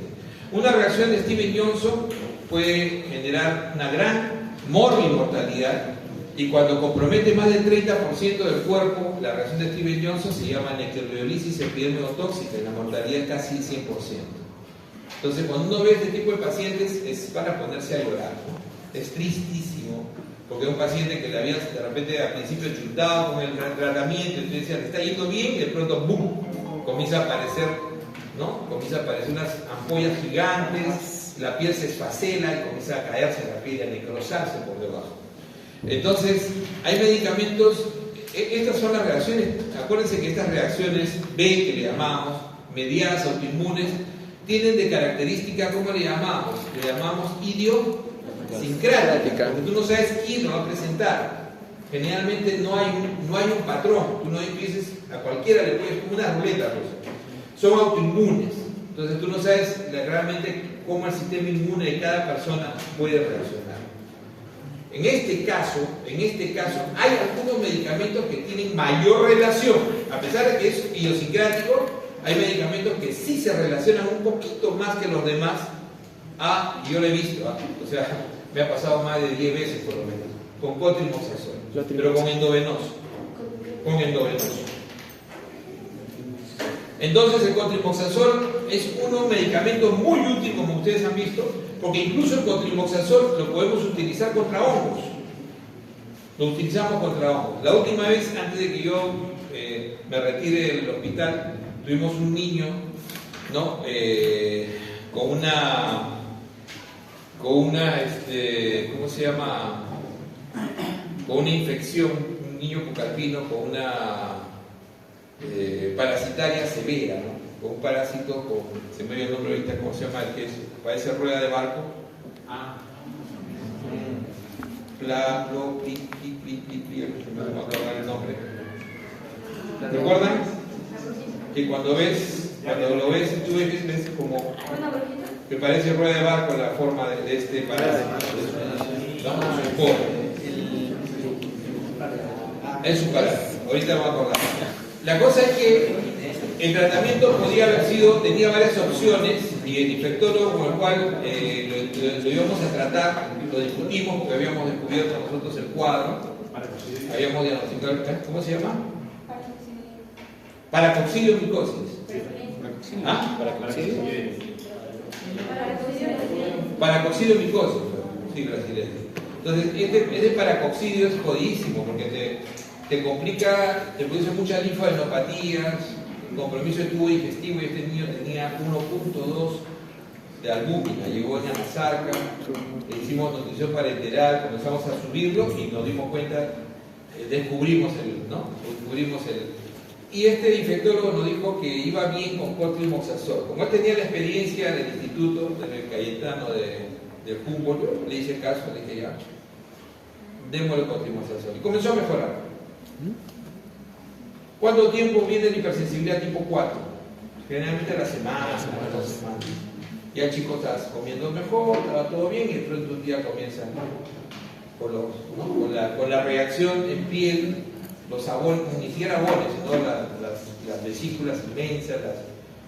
Una reacción de Stevens-Johnson puede generar una gran mortalidad, y cuando compromete más del 30% del cuerpo, la reacción de Stevens-Johnson se llama necrolisis epidémico-tóxica y la mortalidad es casi 100%. Entonces, cuando uno ve este tipo de pacientes, es para ponerse a llorar, ¿no? Es tristísimo, porque es un paciente que le había de repente al principio chuntado con el tratamiento, entonces decía, le está yendo bien, y de pronto ¡boom! comienza a aparecer, ¿no? Comienza a aparecer unas ampollas gigantes, la piel se esfacela y comienza a caerse la piel y a necrosarse por debajo. Entonces, hay medicamentos, estas son las reacciones, acuérdense que estas reacciones B, que le llamamos, mediadas autoinmunes, tienen de característica, ¿cómo le llamamos? Le llamamos idiosincrática, porque tú no sabes quién lo va a presentar. Generalmente no hay un patrón, tú no dices, a cualquiera le puedes, como una ruleta rusa. Son autoinmunes, entonces tú no sabes realmente cómo el sistema inmune de cada persona puede reaccionar. En este caso, hay algunos medicamentos que tienen mayor relación, a pesar de que es idiosincrático, hay medicamentos que sí se relacionan un poquito más que los demás, y yo lo he visto, o sea, me ha pasado más de 10 veces por lo menos, con cotrimoxazol, pero con endovenoso. Entonces el cotrimoxazol es un medicamento muy útil, como ustedes han visto, porque incluso el cotrimoxazol lo podemos utilizar contra hongos. Lo utilizamos contra hongos. La última vez, antes de que yo me retire del hospital, tuvimos un niño, ¿no? Con una ¿cómo se llama? Con una infección, un niño pucalpino con una parasitaria severa, ¿no? Con un parásito, se me dio el nombre ahorita, ¿cómo se llama? El que parece rueda de barco. No me voy a acordar el nombre. ¿Recuerdan? Que cuando lo ves, tú ves como que parece rueda de barco la forma de este parásito. Es un parásito. Ahorita me voy a acordar. La cosa es que el tratamiento tenía varias opciones, y el infectólogo con el cual lo íbamos a tratar, lo discutimos porque habíamos descubierto nosotros el cuadro, habíamos diagnosticado, ¿cómo se llama? Paracoxidomicosis. Paracoxidomicosis, sí, brasileño. Entonces, este paracoxidio es jodidísimo porque te complica, te produce muchas linfadenopatías, compromiso de tubo digestivo, y este niño tenía 1.2 de albúmina, llegó en la sarca, le hicimos nutrición parenteral, comenzamos a subirlo y nos dimos cuenta, descubrimos y este infectólogo nos dijo que iba bien con cotrimoxazol. Como él tenía la experiencia del instituto, del Cayetano de Humboldt, le hice caso, le dije ya, démosle cotrimoxazol. Y comenzó a mejorar. ¿Cuánto tiempo viene la hipersensibilidad tipo 4? Generalmente a la semana, 2 semanas. Ya el chico está comiendo mejor, estaba todo bien, y de pronto un día comienza con la reacción en piel, los abones, ni siquiera abones, sino las vesículas inmensas,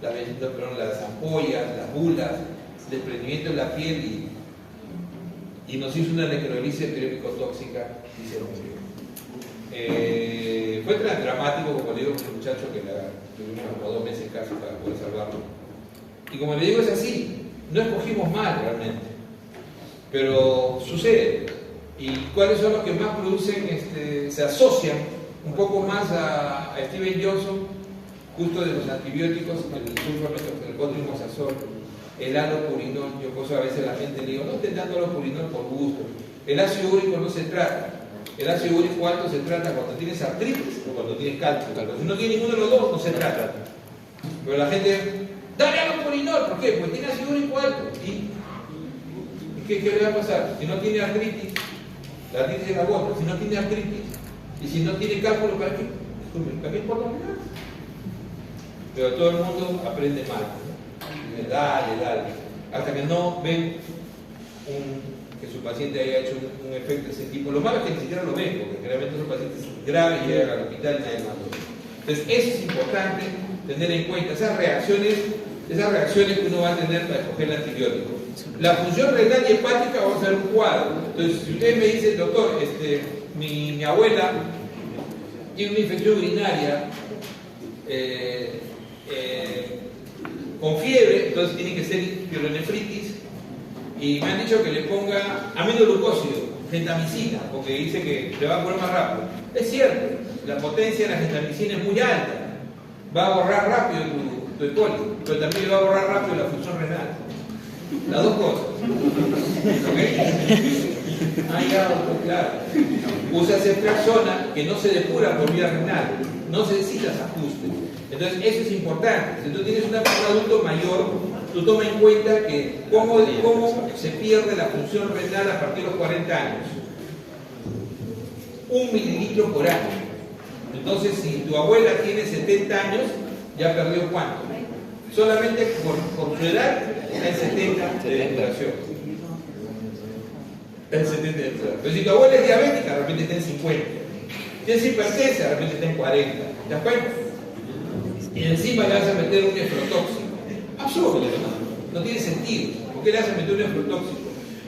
las ampollas, las bulas, desprendimiento de la piel, y nos hizo una necrolisis periódico-tóxica y se murió. Fue tan dramático, como le digo a este muchacho, que tuvimos como 2 meses casi para poder salvarlo. Y como le digo, es así, no escogimos mal realmente, pero sucede. ¿Y cuáles son los que más producen, se asocian un poco más a Steven Johnson, justo de los antibióticos, el cotrimoxazol, el alopurinol? Yo por eso a veces la gente le digo, no estén dando alopurinol por gusto. El ácido úrico no se trata. El ácido úrico alto se trata cuando tienes artritis o cuando tienes cálculo. Si no tiene ninguno de los dos, no se trata. Pero la gente, dale alopurinol, ¿por qué? Porque tiene ácido úrico alto. ¿Y qué le va a pasar? Si no tiene artritis, la artritis es la gota. Si no tiene artritis, y si no tiene cálculo, ¿para qué? ¿Para qué importa nada? Pero todo el mundo aprende mal, ¿no? Dale. Hasta que no ven que su paciente haya hecho un efecto de ese tipo. Lo malo es que ni siquiera lo ven, porque generalmente son pacientes graves y llegan al hospital y nadie más lo ve. Entonces, eso es importante tener en cuenta, esas reacciones que uno va a tener para escoger el antibiótico. La función renal y hepática, vamos a ver un cuadro. Entonces, si ustedes me dicen, doctor, mi abuela tiene una infección urinaria con fiebre, entonces tiene que ser pielonefritis, y me han dicho que le ponga aminoglucósido, gentamicina, porque dice que le va a poner más rápido. Es cierto, la potencia de la gentamicina es muy alta, va a borrar rápido tu E. coli, pero también le va a borrar rápido la función renal. Las dos cosas. ¿Ok? Ah, ya, claro. Usa ceftriaxona que no se depura por vía renal, no se necesitas ajuste. Entonces, eso es importante. Si tú tienes un adulto mayor, tú toma en cuenta que cómo se pierde la función renal a partir de los 40 años. 1 mililitro por año. Entonces, si tu abuela tiene 70 años, ya perdió ¿cuánto? Solamente por su edad está en 70 de duración. En 70 de duración. Pero si tu abuela es diabética, de repente está en 50. Si es hipertensa, de repente está en 40. ¿Te das cuenta? Y encima le vas a meter un nefrotóxico. Absurdo, no tiene sentido. ¿Por qué le vas a meter un nefrotóxico?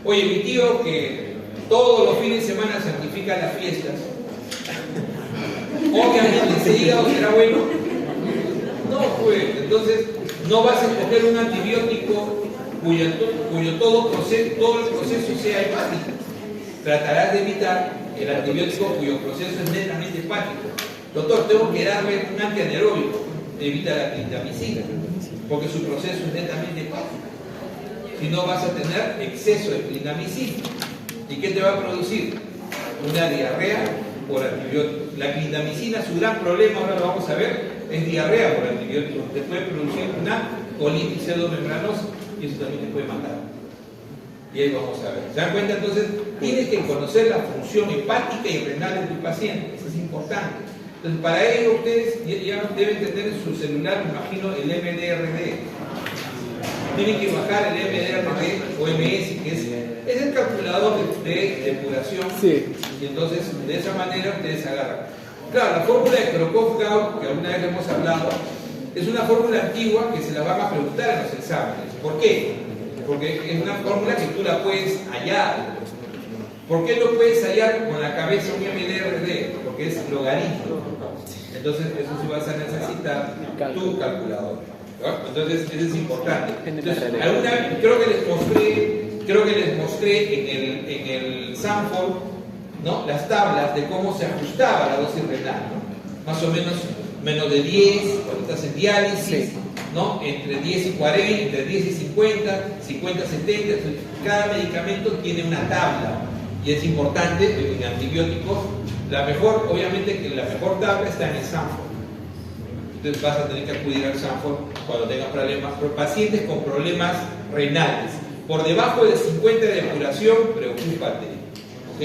Oye, mi tío que todos los fines de semana santifica las fiestas, obviamente ese hígado será bueno. No, pues, entonces no vas a escoger un antibiótico cuyo todo el proceso sea hepático. Tratarás de evitar el antibiótico cuyo proceso es netamente hepático. Doctor, tengo que darle un antianaeróbico, evita la clindamicina, porque su proceso es netamente hepático. Si no, vas a tener exceso de clindamicina. ¿Y qué te va a producir? Una diarrea por antibióticos. La clindamicina, su gran problema, ahora lo vamos a ver, es diarrea por antibióticos. Te puede producir una colitis pseudomembranosa y eso también te puede matar. Y ahí vamos a ver. ¿Se dan cuenta? Entonces, tienes que conocer la función hepática y renal de tu paciente. Eso es importante. Entonces, para ello ustedes ya deben tener en su celular, me imagino, el MDRD. Tienen que bajar el MDRD o MS, que es el calculador de depuración. Sí. Y entonces, de esa manera ustedes agarran. Claro, la fórmula de Krokov-Gaur, que alguna vez hemos hablado, es una fórmula antigua que se la van a preguntar en los exámenes. ¿Por qué? Porque es una fórmula que tú la puedes hallar. ¿Por qué no puedes hallar con la cabeza un MDRD? Porque es logaritmo. Entonces, eso sí vas a necesitar tu calculador. ¿No? Entonces, eso es importante. Entonces, alguna vez, creo que les mostré en el Sanford, ¿no?, las tablas de cómo se ajustaba la dosis renal, ¿no? Más o menos de 10 cuando estás en diálisis, ¿no?, entre 10 y 40, entre 10 y 50, 50 70. Entonces, cada medicamento tiene una tabla y es importante. En antibióticos, obviamente que la mejor tabla está en el Sanford. Entonces vas a tener que acudir al Sanford cuando tengas problemas. Pero pacientes con problemas renales por debajo de 50 de depuración, preocúpate. ¿Ok?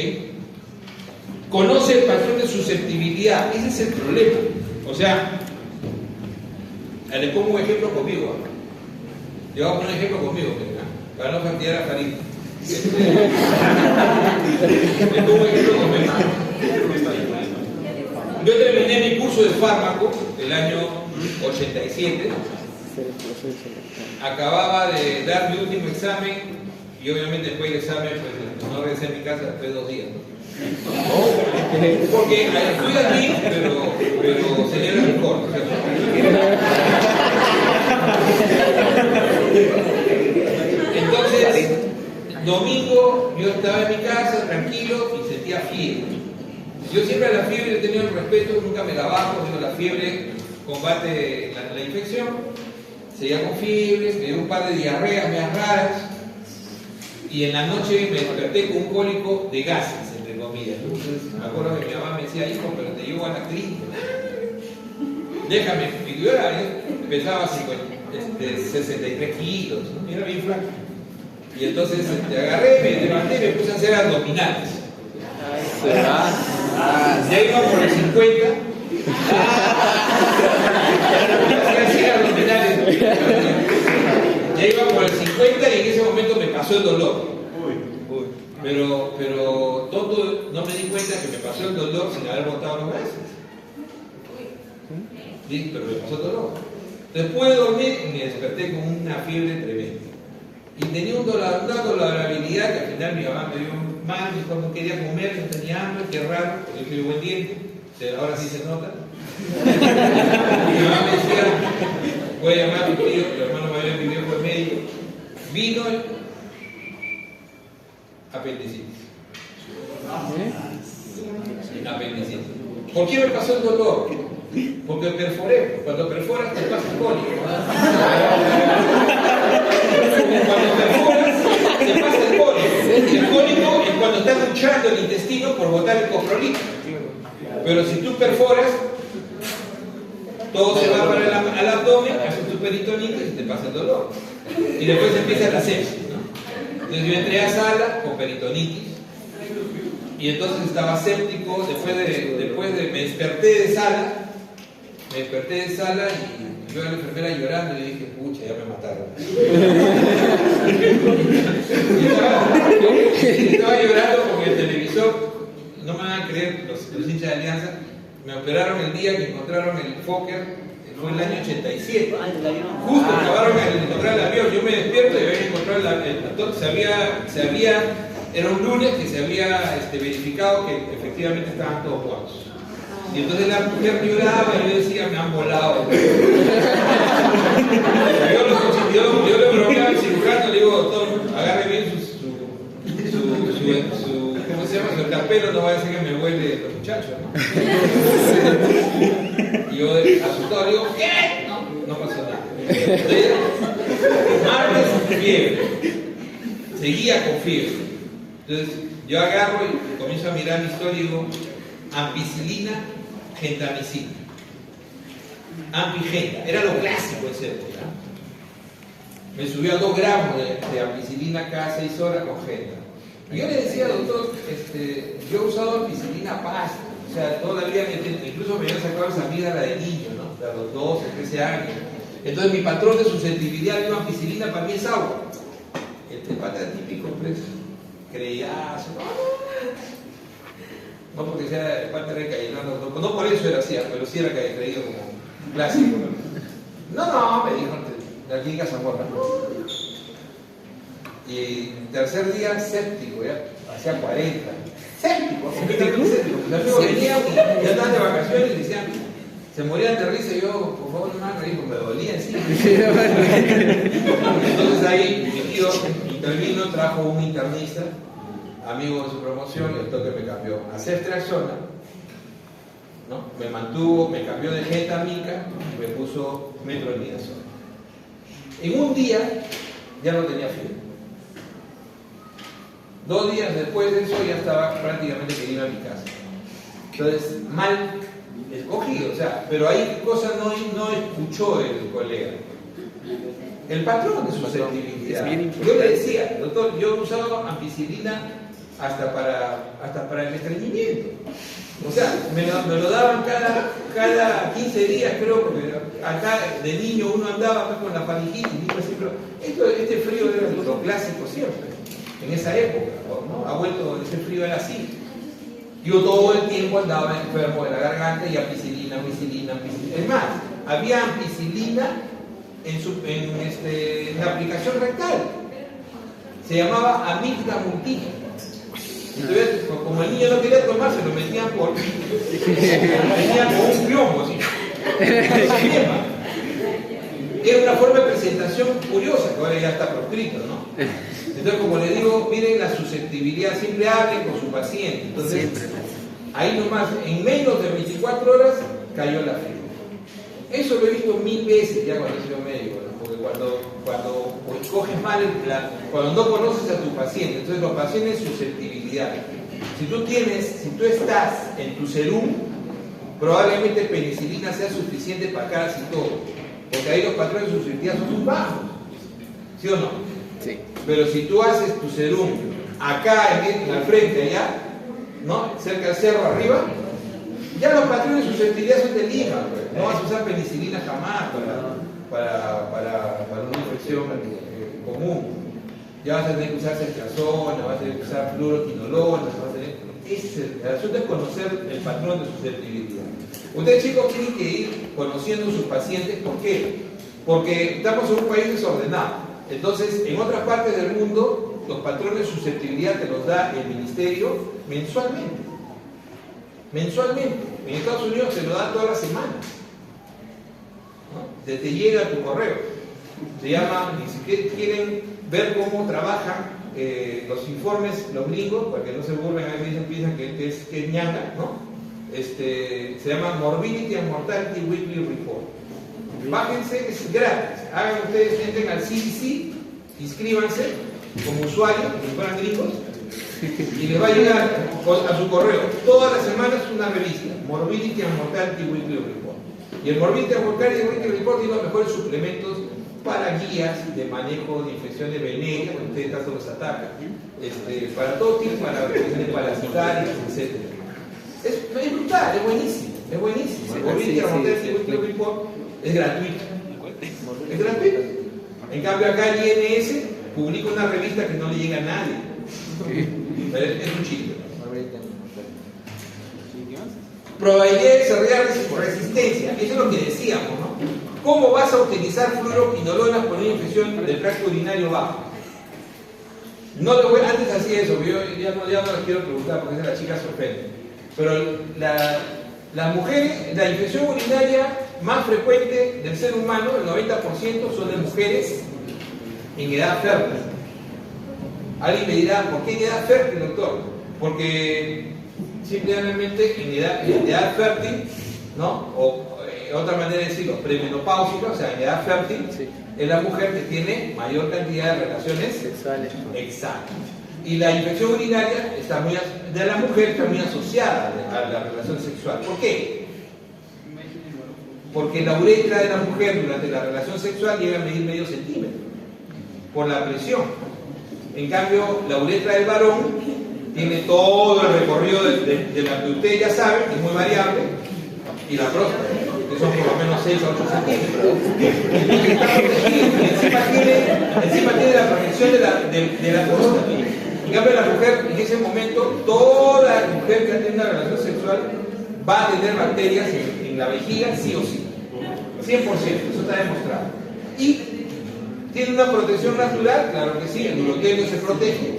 Conoce el patrón de susceptibilidad. Ese es el problema. O sea, le pongo un ejemplo conmigo. Yo voy a poner un ejemplo conmigo, para no fastidiar a Farid. Le pongo un ejemplo conmigo. Yo terminé mi curso de fármaco el año 87. Acababa de dar mi último examen y obviamente después del examen pues, no regresé a mi casa después de 2 días. Porque fui allí, pero celebra mejor. Entonces, domingo yo estaba en mi casa tranquilo y sentía fiebre. Yo siempre a la fiebre he tenido el respeto, nunca me la bajo, digo, la fiebre combate la infección. Seguía con fiebre, me dio un par de diarreas medias raras y en la noche me desperté con un cólico de gases, entre comillas. Entonces me acuerdo que mi mamá me decía, hijo, pero te llevo a la clínica. Déjame, y yo pesaba 63 kilos, ¿no? Era bien flaco. Y entonces agarré, me levanté y me puse a hacer abdominales. Ya iba por el 50. Ya iba por el 50 y en ese momento me pasó el dolor. Pero tonto, no me di cuenta que me pasó el dolor sin haber botado los gases. Sí, pero me pasó el dolor. Después de dormir me desperté con una fiebre tremenda. Y tenía una tolerabilidad que al final mi mamá me dio mal, no quería comer, no tenía hambre, qué raro, yo soy buen diente, ahora sí se nota. Mi mamá me decía, voy a llamar a mi tío, el hermano mayor de mi viejo fue médico, vino apendicitis. Apendicitis. ¿Por qué me pasó el dolor? Porque perforemos. Cuando perforas te pasa el cólico. Cuando perforas te pasa el cólico. El cólico es cuando estás luchando el intestino por botar el coprolito. Pero si tú perforas, todo se va para al abdomen, haces tu peritonitis y te pasa el dolor. Y después empieza la sepsis, ¿no? Entonces yo entré a sala con peritonitis. Y entonces estaba séptico, después de me desperté de sala y yo a la enfermera llorando y le dije, pucha, ya me mataron. y estaba llorando porque el televisor, no me van a creer los hinchas de Alianza, me operaron el día que encontraron el Fokker, fue el año 87. Justo acabaron de encontrar el avión, yo me despierto y había encontrado el avión, era un lunes que se había verificado que efectivamente estaban todos muertos. Y entonces la mujer lloraba y yo decía, me han volado. Yo le bromeaba al cirujano, le digo, doctor, agarre bien ¿cómo se llama? Su escalpelo, no vaya a ser que me huele los muchachos, ¿no? Y yo asustado le digo, ¿qué? No pasó nada. Entonces, martes, fiebre. Seguía con fiebre. Entonces yo agarro y comienzo a mirar mi historia y digo, ampicilina, gentamicina. Ampigenta, era lo clásico de esa época. Me subió a 2 gramos de ampicilina cada 6 horas con genta. Y yo le decía, doctor, yo he usado ampicilina pasta, o sea, toda la vida, incluso me habían sacado esa amígdala de niño, ¿no? De los 12, 13 años. Entonces mi patrón de susceptibilidad de una ampicilina para mí es agua. Este pata típico, pues, creyazo, no porque sea el pata recaído, no por eso era así, pero sí era creído como clásico. No, me dijo, de aquí en Zamora. Y tercer día, séptico, ya hacía 40. Séptico, los amigos venían, ya estaban de vacaciones y decían, se morían de risa y yo, por favor, no me hagan reír, porque me dolía encima. Entonces ahí mi tío intervino, trajo un internista, amigo de su promoción, y el toque me cambió a ceftriaxona, ¿no? Me cambió de gentamica y me puso metronidazol. En un día ya no tenía fiebre. 2 días después de eso ya estaba prácticamente que iba a mi casa. Entonces, mal escogido, o sea, pero ahí cosa no escuchó el colega. El patrón de susceptibilidad. Yo le decía, doctor, yo he usado ampicilina hasta para el estreñimiento. O sea, me lo daban cada 15 días, creo, porque acá de niño uno andaba con la faringitis, este frío era lo clásico siempre. En esa época, ¿no? Ha vuelto, ese frío era así. Yo todo el tiempo andaba enfermo de la garganta y ampicilina. Es más, había ampicilina en la aplicación rectal. Se llamaba amigdamultina. Entonces, como el niño no quería tomar, se lo metían con un plomo, así. Era una forma de presentación curiosa, que ahora ya está proscrito, ¿no? Entonces, como le digo, miren la susceptibilidad, siempre hablen con su paciente. Entonces, ahí nomás, en menos de 24 horas, cayó la fiebre. Eso lo he visto 1000 veces ya cuando he sido médico, ¿no? Porque cuando escoges mal el plan, cuando no conoces a tu paciente, entonces los pacientes susceptibilidad. Si tú estás en tu serum, probablemente penicilina sea suficiente para casi todo. Porque ahí los patrones de susceptibilidad son muy bajos. ¿Sí o no? Sí. Pero si tú haces tu serum acá, al frente, allá, ¿no? Cerca del cerro arriba, ya los patrones de susceptibilidad son de Lima, pues. No vas a usar penicilina jamás para una infección común. Ya vas a tener que usar ceftriaxona, vas a tener que usar fluoroquinolona, el asunto es conocer el patrón de susceptibilidad. Ustedes, chicos, tienen que ir conociendo sus pacientes. ¿Por qué? Porque estamos en un país desordenado. Entonces, en otras partes del mundo, los patrones de susceptibilidad te los da el ministerio mensualmente. En Estados Unidos te lo dan todas las semanas, ¿no? Te llega a tu correo. Se llama, si quieren ver cómo trabajan los informes, los gringos, porque no se burlen, a veces piensan que es ñanga, ¿no? se llama Morbidity and Mortality Weekly Report. Bájense, es gratis. Hagan ustedes, entren al CDC, inscríbanse como usuarios, como si fueran gringos, y les va a llegar a su correo todas las semanas una revista, Morbidity and Mortality Weekly Report. Y el Morbidity and Mortality Weekly Report tiene los mejores suplementos para guías de manejo de infecciones venéreas, que ustedes tanto los atacan, para todo tipo, para infecciones parasitarias, etc. Es brutal, es buenísimo, es buenísimo. El Morbidity and Mortality Weekly Report es gratuito. Es gratuito. En cambio acá el INS publica una revista que no le llega a nadie. Es un chiste. Probabilidad de desarrollar resistencia. Eso es lo que decíamos, ¿no? ¿Cómo vas a utilizar fluoroquinolonas por una infección del tracto urinario bajo? No le voy, antes hacía eso, yo ya no les quiero preguntar porque la chica se ofende. Pero las mujeres, la infección urinaria más frecuente del ser humano, el 90% son de mujeres en edad fértil. Alguien me dirá, ¿por qué en edad fértil, doctor? Porque simplemente en edad fértil, ¿no? Otra manera de decirlo, premenopáusica, o sea, en edad fértil, sí, es la mujer que tiene mayor cantidad de relaciones sexuales. Exacto. Y la infección urinaria de la mujer está muy asociada a la relación sexual. ¿Por qué? Porque la uretra de la mujer durante la relación sexual llega a medir medio centímetro por la presión. En cambio, la uretra del varón tiene todo el recorrido de la que usted ya sabe, que es muy variable, y la próstata, que son por lo menos 6 a 8 centímetros. Encima tiene la protección de la próstata. En cambio, la mujer, en ese momento, toda mujer que ha tenido una relación sexual va a tener bacterias en la vejiga, sí o sí. 100%, eso está demostrado. Y tiene una protección natural, claro que sí, el urotelio se protege,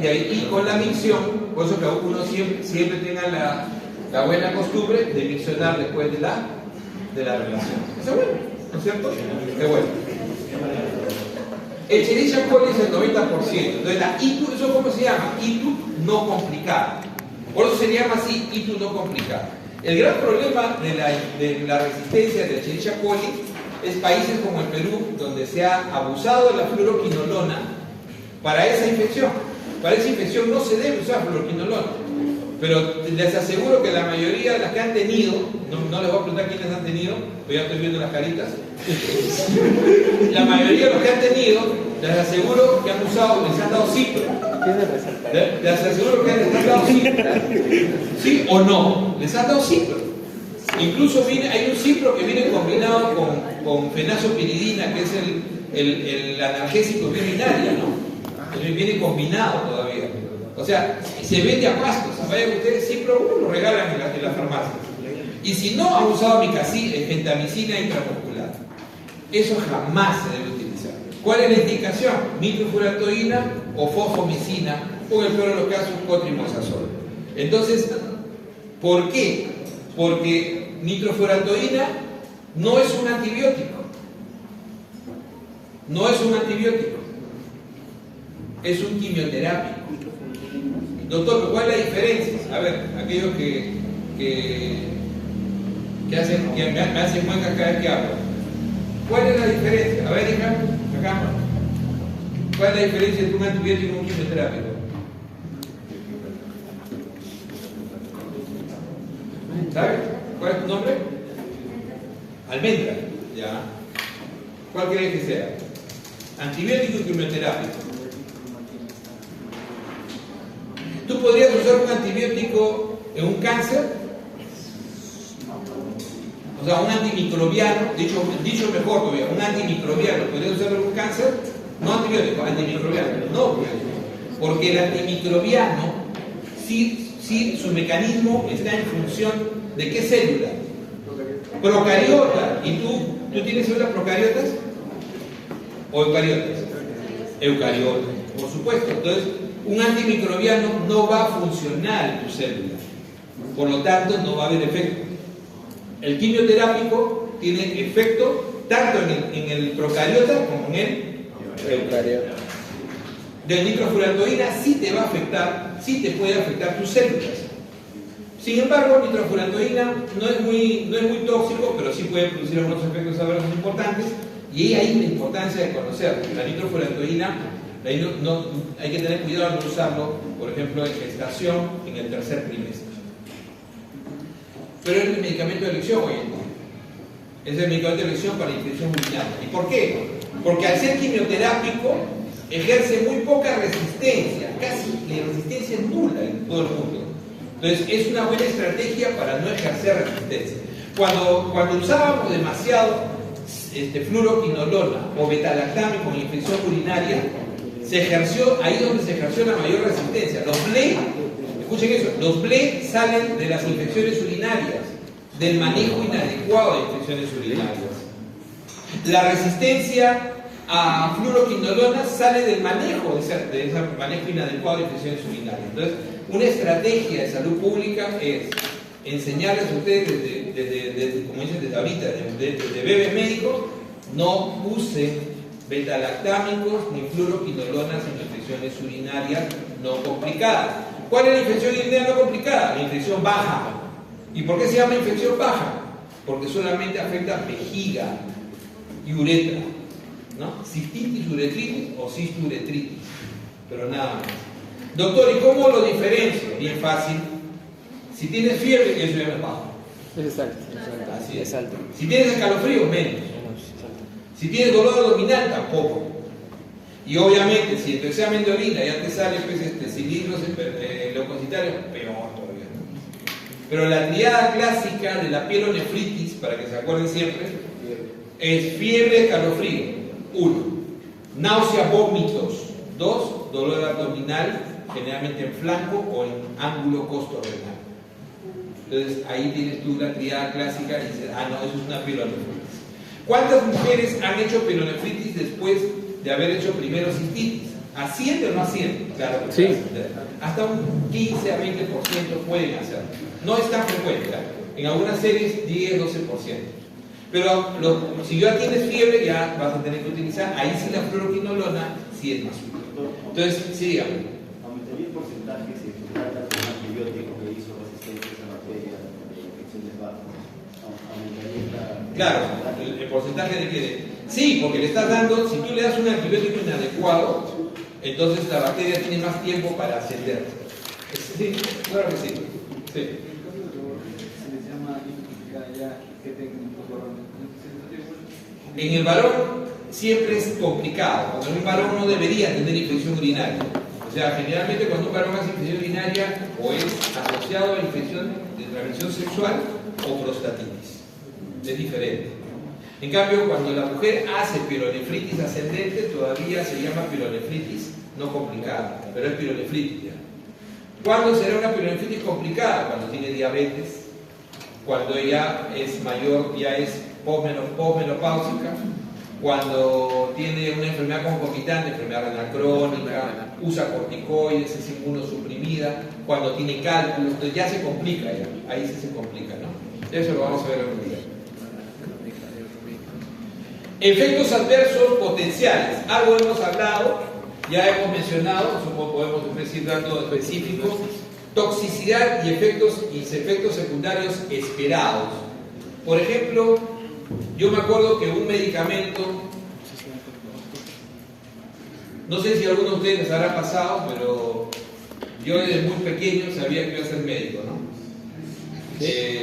y con la micción, por eso que uno siempre tenga la buena costumbre de miccionar después de la relación. Eso es bueno, ¿no es cierto? Es bueno. El Escherichia coli es el 90%. Entonces la ITU, ¿eso cómo se llama? ITU no complicada. Por eso se llama así, ITU no complicada. El gran problema de la resistencia de Escherichia coli es países como el Perú, donde se ha abusado de la fluoroquinolona para esa infección. Para esa infección no se debe usar fluoroquinolona. Pero les aseguro que la mayoría de las que han tenido, no les voy a preguntar quiénes han tenido, pero ya estoy viendo las caritas. La mayoría de los que han tenido, les aseguro que han usado, les han dado cipro. Les aseguro que les han dado cipro. ¿Sí o no? Les han dado cipro. Incluso hay un cipro que viene combinado con fenazopiridina, que es el analgésico urinario, ¿no? Viene combinado todavía. O sea, se vende a pastos. Vayan ustedes, cipro lo regalan en la farmacia. Y si no han usado gentamicina intramuscular, eso jamás se debe utilizar. ¿Cuál es la indicación? Nitrofurantoína o fosfomicina, o en el peor de los casos, cotrimazole. Entonces, ¿por qué? Porque nitrofurantoína no es un antibiótico. No es un antibiótico. Es un quimioterápico. Doctor, ¿cuál es la diferencia? A ver, aquellos que me hacen muecas cada vez que hablo. ¿Cuál es la diferencia? A ver, hija, acá. ¿Cuál es la diferencia entre un antibiótico y un quimioterápico? ¿Sabes? ¿Cuál es tu nombre? Almendra. Ya. ¿Cuál crees que sea? Antibiótico y quimioterápico. ¿Tú podrías usar un antibiótico en un cáncer? O sea, un antimicrobiano, dicho mejor todavía, un antimicrobiano, ¿podrías usarlo en un cáncer? No antibiótico, antimicrobiano. No, porque el antimicrobiano, sí, su mecanismo está en función de qué célula. Procariota. ¿Y tú tienes células procariotas? ¿O eucariotas? Eucariotas, por supuesto. Entonces, un antimicrobiano no va a funcionar en tu célula. Por lo tanto, no va a haber efecto. El quimioterápico tiene efecto tanto en el procariota como en el eucariota. De nitrofurantoína sí te va a afectar, sí te puede afectar tus células. Sin embargo, la nitrofurantoína no es muy tóxico, pero sí puede producir algunos efectos adversos importantes, y ahí la importancia de conocer. La nitrofurantoína hay que tener cuidado de no usarlo, por ejemplo, en gestación en el tercer trimestre. Pero es el medicamento de elección hoy en día. Es el medicamento de elección para infección urinaria. ¿Y por qué? Porque al ser quimioterápico ejerce muy poca resistencia, casi la resistencia es nula en todo el mundo. Entonces es una buena estrategia para no ejercer resistencia. Cuando usábamos demasiado fluoroquinolona o betalactámico en infección urinaria, ahí donde se ejerció la mayor resistencia. Los BLE, escuchen eso, los BLE salen de las infecciones urinarias, del manejo inadecuado de infecciones urinarias. La resistencia a fluoroquinolona sale del manejo de ese manejo inadecuado de infecciones urinarias. Entonces, una estrategia de salud pública es enseñarles a ustedes desde como dicen desde ahorita, desde bebés médicos, no usen betalactámicos ni fluoroquinolonas en infecciones urinarias no complicadas. ¿Cuál es la infección urinaria no complicada? La infección baja. ¿Y por qué se llama infección baja? Porque solamente afecta vejiga y uretra, ¿no? Cistitis, uretritis o cisturetritis, pero nada más. Doctor, ¿y cómo lo diferencio? Bien fácil. Si tienes fiebre, eso ya no es bajo. Es alto. Así es. Es alto. Si tienes escalofrío, menos. Si tienes dolor abdominal, tampoco. Y obviamente, si en tu examen de orina ya te sale cilindros leucocitarios, peor todavía. Pero la triada clásica de la pielonefritis, para que se acuerden siempre, es fiebre, escalofrío, 1. Náusea, vómitos, 2. Dolor abdominal, generalmente en flanco o en ángulo costorrenal. Entonces ahí tienes tú la triada clásica y dices, no, eso es una pielonefritis. ¿Cuántas mujeres han hecho pielonefritis después de haber hecho primero cistitis? ¿Asciende o no asciende? Claro que sí. Hasta un 15 a 20% pueden hacerlo. No es tan frecuente, ¿eh? En algunas series 10-12%. Pero si ya tienes fiebre, ya vas a tener que utilizar, ahí sí la fluoroquinolona sí es más útil. Entonces, sí, dígame. ¿Aumentaría el porcentaje si se trata de un antibiótico que hizo resistencia a esa bacteria de infecciones bajas? Claro, el porcentaje de que... Sí, porque le estás dando, si tú le das un antibiótico inadecuado, entonces la bacteria tiene más tiempo para ascender. Sí, claro que sí. Sí. Se les llama ya que tengan varones. En el varón siempre es complicado, porque un varón no debería tener infección urinaria. O sea, generalmente cuando un varón hace infección urinaria o es asociado a infección de transmisión sexual o prostatitis. Es diferente. En cambio, cuando la mujer hace pielonefritis ascendente, todavía se llama pielonefritis no complicada, pero es pielonefritis ya. ¿Cuándo será una pielonefritis complicada? Cuando tiene diabetes, cuando ella es mayor, ya es posmenopáusica, cuando tiene una enfermedad concomitante, enfermedad renal crónica, usa corticoides, es inmunosuprimida, cuando tiene cálculos, entonces ya se complica ya, ahí sí se complica, ¿no? Eso lo vamos a ver algún día. Efectos adversos potenciales, algo hemos hablado, ya hemos mencionado, supongo podemos decir datos específicos, toxicidad y efectos secundarios esperados. Por ejemplo, yo me acuerdo que un medicamento, no sé si a alguno de ustedes les habrá pasado, pero yo desde muy pequeño sabía que iba a ser médico, ¿no?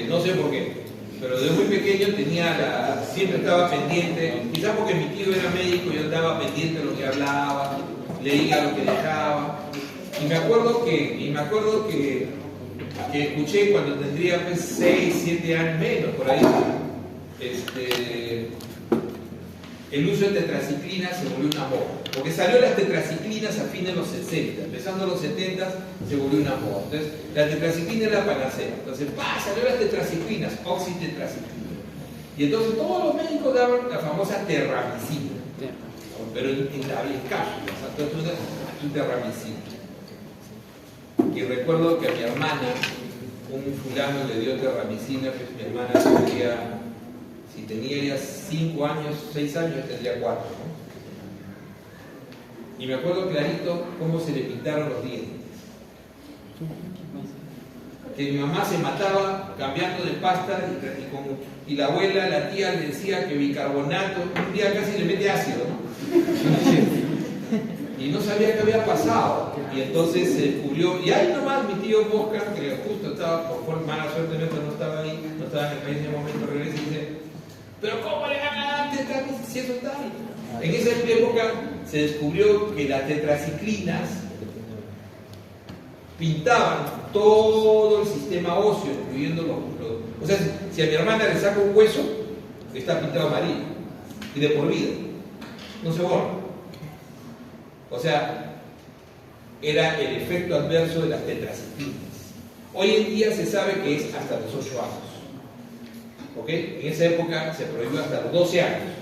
No sé por qué, pero desde muy pequeño siempre estaba pendiente, quizás porque mi tío era médico, yo estaba pendiente de lo que hablaba, leía lo que dejaba, y me acuerdo que escuché cuando tendría 6, 7 años menos, por ahí, el uso de tetraciclina se volvió una moda, porque salió las tetraciclinas a fines de los 60, empezando los 70 se volvió una moda. Entonces, la tetraciclina era la panacea. Entonces, salió las tetraciclinas, oxitetraciclina. Y entonces todos los médicos daban la famosa terramicina, pero en cápsulas, entonces un terramicina. Y recuerdo que a mi hermana, un fulano le dio terramicina, pues mi hermana si tenía ya 5 años, 6 años, tendría 4, ¿no? Y me acuerdo clarito cómo se le pintaron los dientes. que mi mamá se mataba cambiando de pasta y la abuela, la tía le decía que bicarbonato, un día casi le mete ácido, ¿no? Y no sabía qué había pasado. Y entonces se descubrió, y ahí nomás mi tío Oscar, que justo estaba, por mala suerte no estaba ahí, no estaba en el país en el momento, regresa y dice, pero ¿cómo le van a dar tetracis si eso está ahí? En esa época se descubrió que las tetraciclinas pintaban todo el sistema óseo, incluyendo los... O sea, si a mi hermana le saca un hueso, está pintado amarillo, y de por vida, no se borra. O sea, era el efecto adverso de las tetraciclinas. Hoy en día se sabe que es hasta los 8 años. ¿Ok? En esa época se prohibió hasta los 12 años.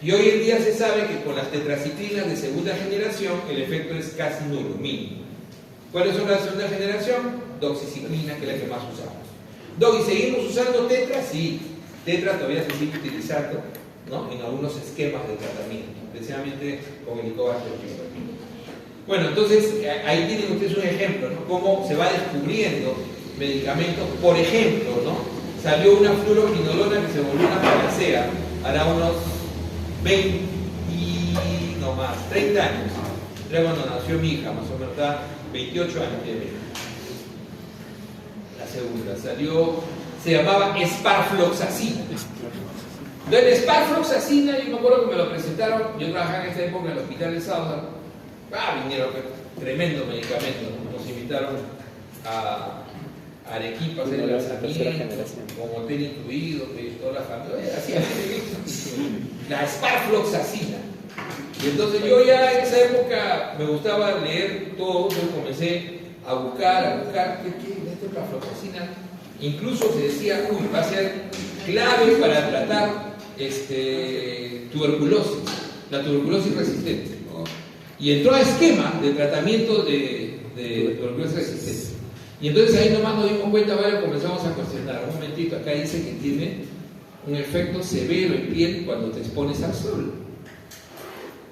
Y hoy en día se sabe que con las tetraciclinas de segunda generación el efecto es casi nulo, mínimo. ¿Cuáles son las de segunda generación? Doxiciclina, que es la que más usamos. ¿Y seguimos usando tetra? Sí, tetra todavía se sigue utilizando, ¿no?, en algunos esquemas de tratamiento, especialmente con el Helicobacter pylori. Bueno, entonces ahí tienen ustedes un ejemplo, ¿no?, cómo se va descubriendo medicamentos. Por ejemplo, ¿no?, salió una fluoroquinolona que se volvió una panacea hará unos 30 años. Era cuando nació mi hija, más o menos, está 28 años tiene. La segunda salió, se llamaba esparfloxacina. Entonces, esparfloxacina, yo me acuerdo que me lo presentaron, yo trabajaba en esa época en el hospital de Sauda. Vinieron, tremendo medicamento, ¿no? Nos invitaron a Arequipa a hacer el lanzamiento, con hotel incluido, toda la familia, así, la esparfloxacina. Y entonces yo ya en esa época me gustaba leer todo, yo comencé a buscar, ¿qué es esta esparfloxacina? Incluso se decía, va a ser clave para tratar tuberculosis, la tuberculosis resistente, ¿no? Y entró a esquema de tratamiento de tuberculosis resistente. Y entonces ahí nomás nos dimos cuenta, vale, comenzamos a cuestionar. Un momentito, acá dice que tiene un efecto severo en piel cuando te expones al sol.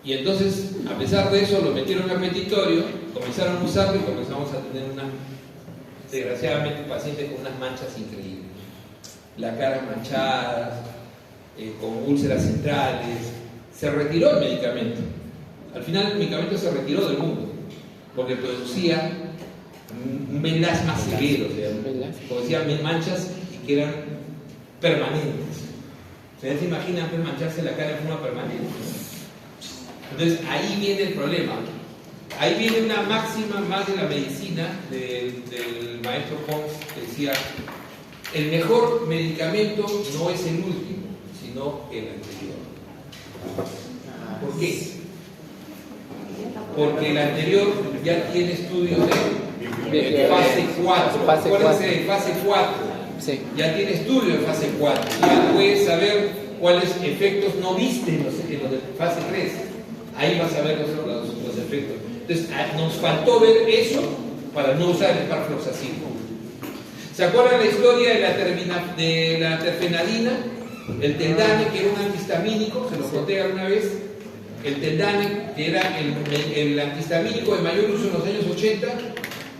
Y entonces, a pesar de eso, lo metieron al petitorio, comenzaron a usarlo y comenzamos a tener desgraciadamente, pacientes con unas manchas increíbles. La cara manchada, con úlceras centrales. Se retiró el medicamento. Al final el medicamento se retiró del mundo, porque producía un melasma severo, producía manchas que eran permanentes. ¿Ustedes se imaginan mancharse la cara de forma permanente? Entonces ahí viene el problema. Ahí viene una máxima más de la medicina del maestro Pons, que decía: el mejor medicamento no es el último, sino el anterior. ¿Por qué? Porque el anterior ya tiene estudios de fase 4. Acuérdense de fase 4. Sí. Ya tiene estudios de fase 4. Ya puedes saber cuáles efectos no viste en los de fase 3. Ahí vas a ver los efectos. Entonces, nos faltó ver eso para no usar el esparfloxacina. ¿Se acuerdan la historia de la terfenadina? El Tendane, que era un antihistamínico, se lo conté alguna vez. El Tendane, que era el antihistamínico de mayor uso en los años 80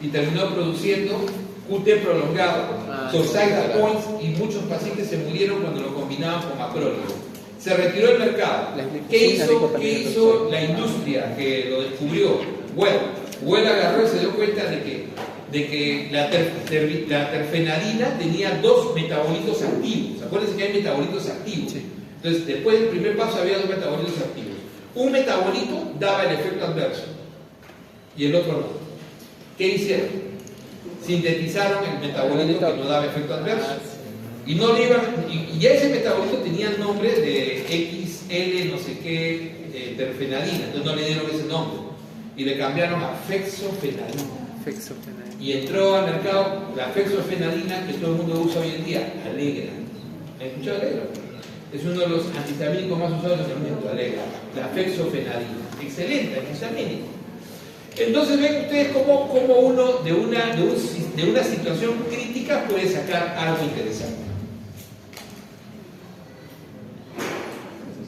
y terminó produciendo QT prolongado, suicidal points, y muchos pacientes se murieron cuando lo combinaban con macróleo. Se retiró del mercado. ¿Qué hizo la industria que lo descubrió? Well agarró y se dio cuenta de que la terfenadina tenía dos metabolitos activos. Acuérdense que hay metabolitos activos. Entonces, después del primer paso había dos metabolitos activos. Un metabolito daba el efecto adverso y el otro no. ¿Qué hicieron? Sintetizaron el metabolito que no daba efecto adverso. Y no le iban, y ya ese metabolito tenía nombre de XL no sé qué terfenadina, entonces no le dieron ese nombre y le cambiaron a fexofenadina. Y entró al mercado la fexofenadina que todo el mundo usa hoy en día, Allegra. ¿Han escuchado Allegra? Es uno de los antihistamínicos más usados en el mundo, Allegra, la fexofenadina. Excelente antihistamínico. Entonces ven ustedes cómo uno de una situación crítica puede sacar algo interesante.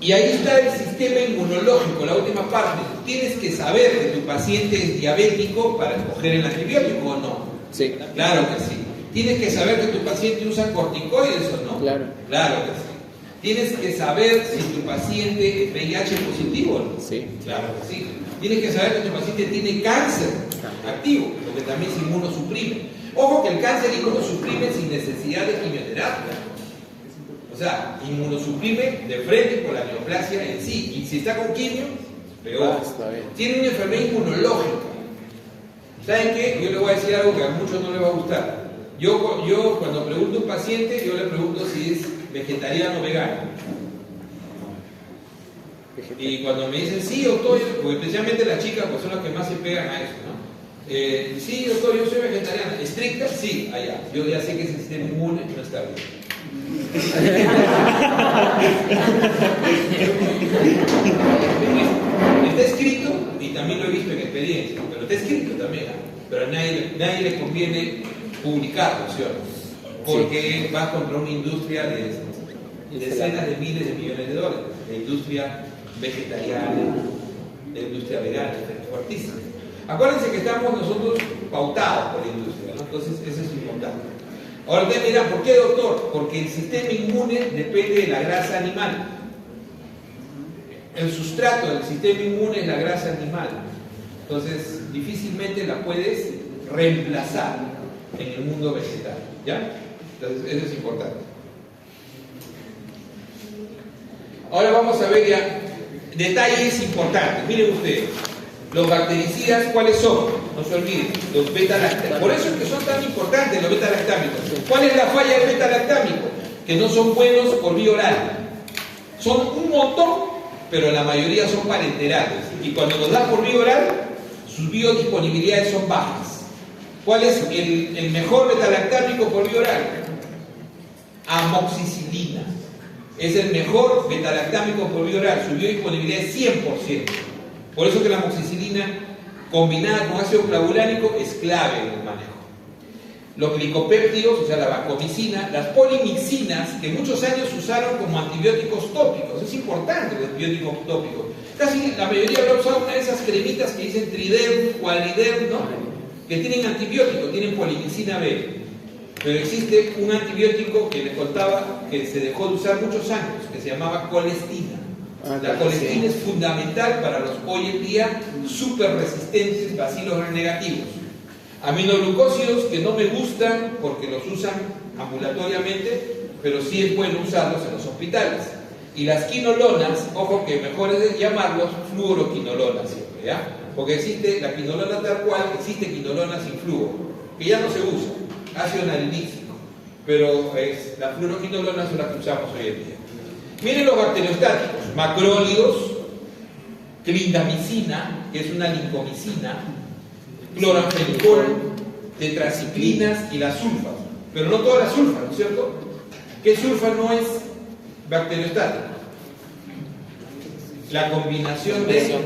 Y ahí está el sistema inmunológico, la última parte. Tienes que saber que tu paciente es diabético para escoger el antibiótico o no. Sí. Claro que sí. Tienes que saber que tu paciente usa corticoides o no. Claro. Claro que sí. Tienes que saber si tu paciente es VIH positivo o no. Sí. Claro que sí. Tienes que saber que tu paciente tiene cáncer activo, lo que también se inmunosuprime. Ojo que el cáncer inmunosuprime sin necesidad de quimioterapia. O sea, inmunosuprime de frente por la neoplasia en sí. Y si está con quimio, peor. Tiene una enfermedad inmunológica. ¿Saben qué? Yo le voy a decir algo que a muchos no les va a gustar. Yo cuando pregunto a un paciente, yo le pregunto si es vegetariano o vegano. Y cuando me dicen, sí, doctor, porque especialmente las chicas pues son las que más se pegan a eso, ¿no? Sí, doctor, yo soy vegetariana. ¿Estricta? Sí, allá. Yo ya sé que ese sistema inmune no está bien. Está escrito, y también lo he visto en experiencia, pero está escrito también, pero a nadie le conviene publicarlo, ¿sí? Porque va contra una industria de decenas de miles de millones de dólares, la industria vegetariana, la industria vegana, es fuertísima. Acuérdense que estamos nosotros pautados por la industria, ¿no? Entonces eso es importante. Ahora ustedes dirán, ¿por qué, doctor? Porque el sistema inmune depende de la grasa animal. El sustrato del sistema inmune es la grasa animal. Entonces, difícilmente la puedes reemplazar en el mundo vegetal. ¿Ya? Entonces, eso es importante. Ahora vamos a ver ya detalles importantes. Miren ustedes, los bactericidas, ¿cuáles son? No se olviden, los beta-lactámicos. Por eso es que son tan importantes los beta-lactámicos. ¿Cuál es la falla del beta-lactámico? Que no son buenos por vía oral. Son un montón, pero la mayoría son parenterales. Y cuando los das por vía oral, sus biodisponibilidades son bajas. ¿Cuál es el mejor beta-lactámico por vía oral? Amoxicilina. Es el mejor beta-lactámico por vía oral. Su biodisponibilidad es 100%. Por eso que la amoxicilina combinada con ácido clavulánico es clave en el manejo. Los glicopéptidos, o sea la vancomicina, las polimixinas, que muchos años se usaron como antibióticos tópicos. Es importante los antibióticos tópicos. Casi la mayoría habrá usado una de esas cremitas que dicen Triderm, Qualiderm, ¿no? Que tienen antibiótico, tienen polimixina B. Pero existe un antibiótico que les contaba que se dejó de usar muchos años, que se llamaba colestina. La colestina es fundamental para los hoy en día súper resistentes bacilos gram negativos. Aminoglucósidos que no me gustan porque los usan ambulatoriamente, pero sí es bueno usarlos en los hospitales. Y las quinolonas, ojo que mejor es llamarlos fluoroquinolonas siempre, ¿ya? Porque existe la quinolona tal cual, existe quinolona sin flúor, que ya no se usa, ácido narilícico, pero las fluoroquinolonas son las que usamos hoy en día. Miren los bacteriostáticos, macrólidos, clindamicina, que es una lincomicina, cloranfenicol, tetraciclinas y las sulfas. Pero no todas las sulfas, ¿no es cierto? ¿Qué sulfa no es bacteriostático? La combinación de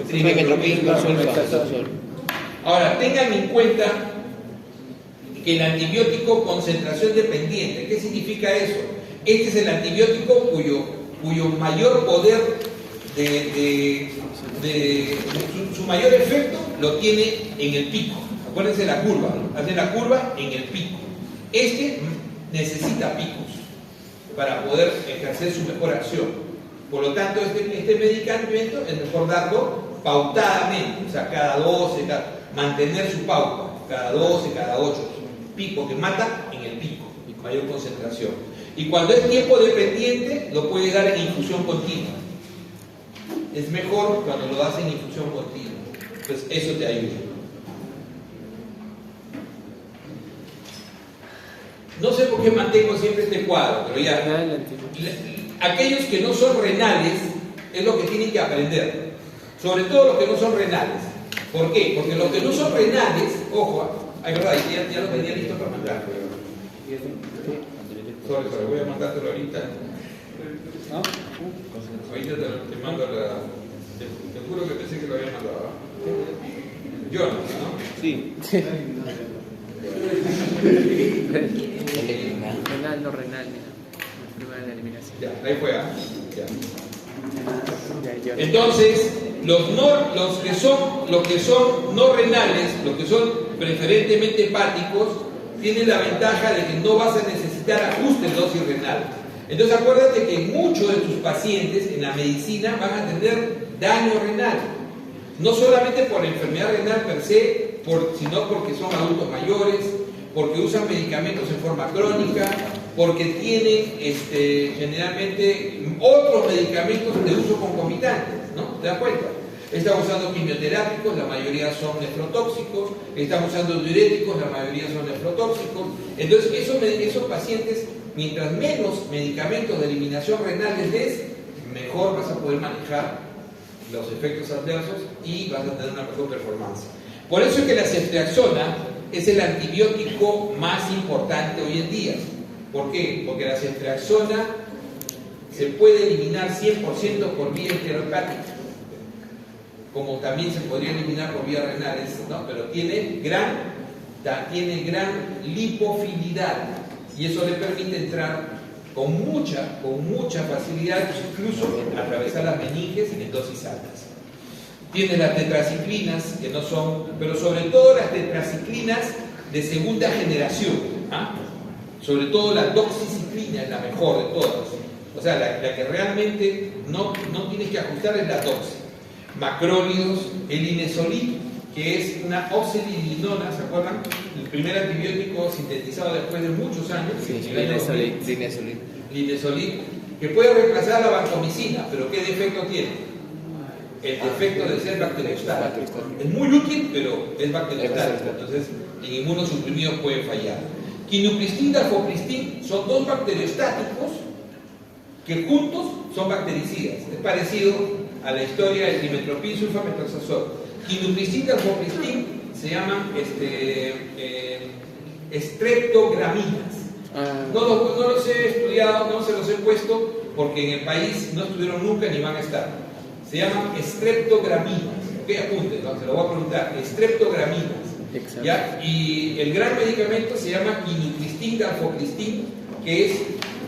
trimetropín. Ahora, tengan en cuenta que el antibiótico concentración dependiente, ¿qué significa eso? Este es el antibiótico cuyo mayor poder su mayor efecto lo tiene en el pico. Acuérdense de la curva, ¿no? Hacen la curva en el pico. Este necesita picos para poder ejercer su mejor acción. Por lo tanto, este medicamento es mejor darlo pautadamente, o sea, cada 12, mantener su pauta, cada 12, cada 8, pico que mata en el pico, mayor concentración. Y cuando es tiempo dependiente, lo puedes dar en infusión continua. Es mejor cuando lo das en infusión continua. Entonces, eso te ayuda. No sé por qué mantengo siempre este cuadro, pero ya. Aquellos que no son renales es lo que tienen que aprender. Sobre todo los que no son renales. ¿Por qué? Porque los que no son renales, ojo, ay, verdad, ya lo tenía listo para mandar. Sorry, voy a mandártelo ahorita. ¿No? Ahorita te mando la. Te juro que pensé que lo había mandado. Yo no, ¿no? Sí. Renal, no renal, mira. La prueba de la eliminación. Ya, ahí fue, ya. Entonces, los que son no renales, los que son preferentemente hepáticos, tiene la ventaja de que no vas a necesitar ajuste de dosis renal. Entonces acuérdate que muchos de tus pacientes en la medicina van a tener daño renal, no solamente por enfermedad renal per se, sino porque son adultos mayores, porque usan medicamentos en forma crónica, porque tienen generalmente otros medicamentos de uso concomitante, ¿no? ¿Te das cuenta? Están usando quimioterápicos, la mayoría son nefrotóxicos, están usando diuréticos, la mayoría son nefrotóxicos. Entonces esos pacientes, mientras menos medicamentos de eliminación renal les des, mejor vas a poder manejar los efectos adversos y vas a tener una mejor performance. Por eso es que la ceftriaxona es el antibiótico más importante hoy en día. ¿Por qué? Porque la ceftriaxona se puede eliminar 100% por vía enterohepática, como también se podría eliminar por vía renal, ¿no? Pero tiene gran lipofilidad y eso le permite entrar con mucha facilidad, incluso atravesar las meninges en dosis altas. Tiene las tetraciclinas, que no son, pero sobre todo las tetraciclinas de segunda generación, ¿ah? Sobre todo la doxiciclina es la mejor de todas. O sea, la que realmente no tienes que ajustar es la doxi. Macrólidos, el linesolid, que es una oxalilinona, ¿se acuerdan? El primer antibiótico sintetizado después de muchos años. Sí, linesolid, que puede reemplazar la vancomicina, pero ¿qué defecto tiene? El defecto de ser bacteriostático. Es muy útil, pero es bacteriostático, entonces en inmunosuprimidos puede fallar. Quinupristin, dalfopristin son dos bacteriostáticos que juntos son bactericidas. Es parecido a la historia del dimetropin sulfamethoxazol. Quinupristin, dalfopristin se llaman streptograminas. No los he estudiado, no se los he puesto porque en el país no estuvieron nunca ni van a estar. Se llaman streptograminas. ¿Ok? Apunten, ¿no? Se lo voy a preguntar. Streptograminas. ¿Ya? Y el gran medicamento se llama quinupristin, dalfopristin, que es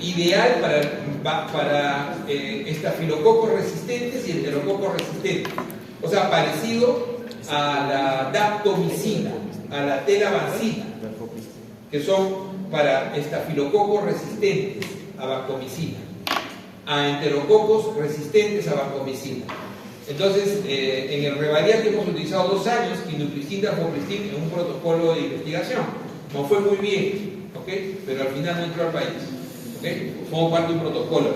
ideal para estafilococos resistentes y enterococos resistentes. O sea, parecido a la daptomicina, a la telavancina, que son para estafilococos resistentes a vancomicina, a enterococos resistentes a vancomicina. Entonces, en el Revalía que hemos utilizado 2 años, quinupristin, dalfopristin en un protocolo de investigación. No fue muy bien, ¿ok? Pero al final no entró al país, ¿ok? Como parte de un protocolo.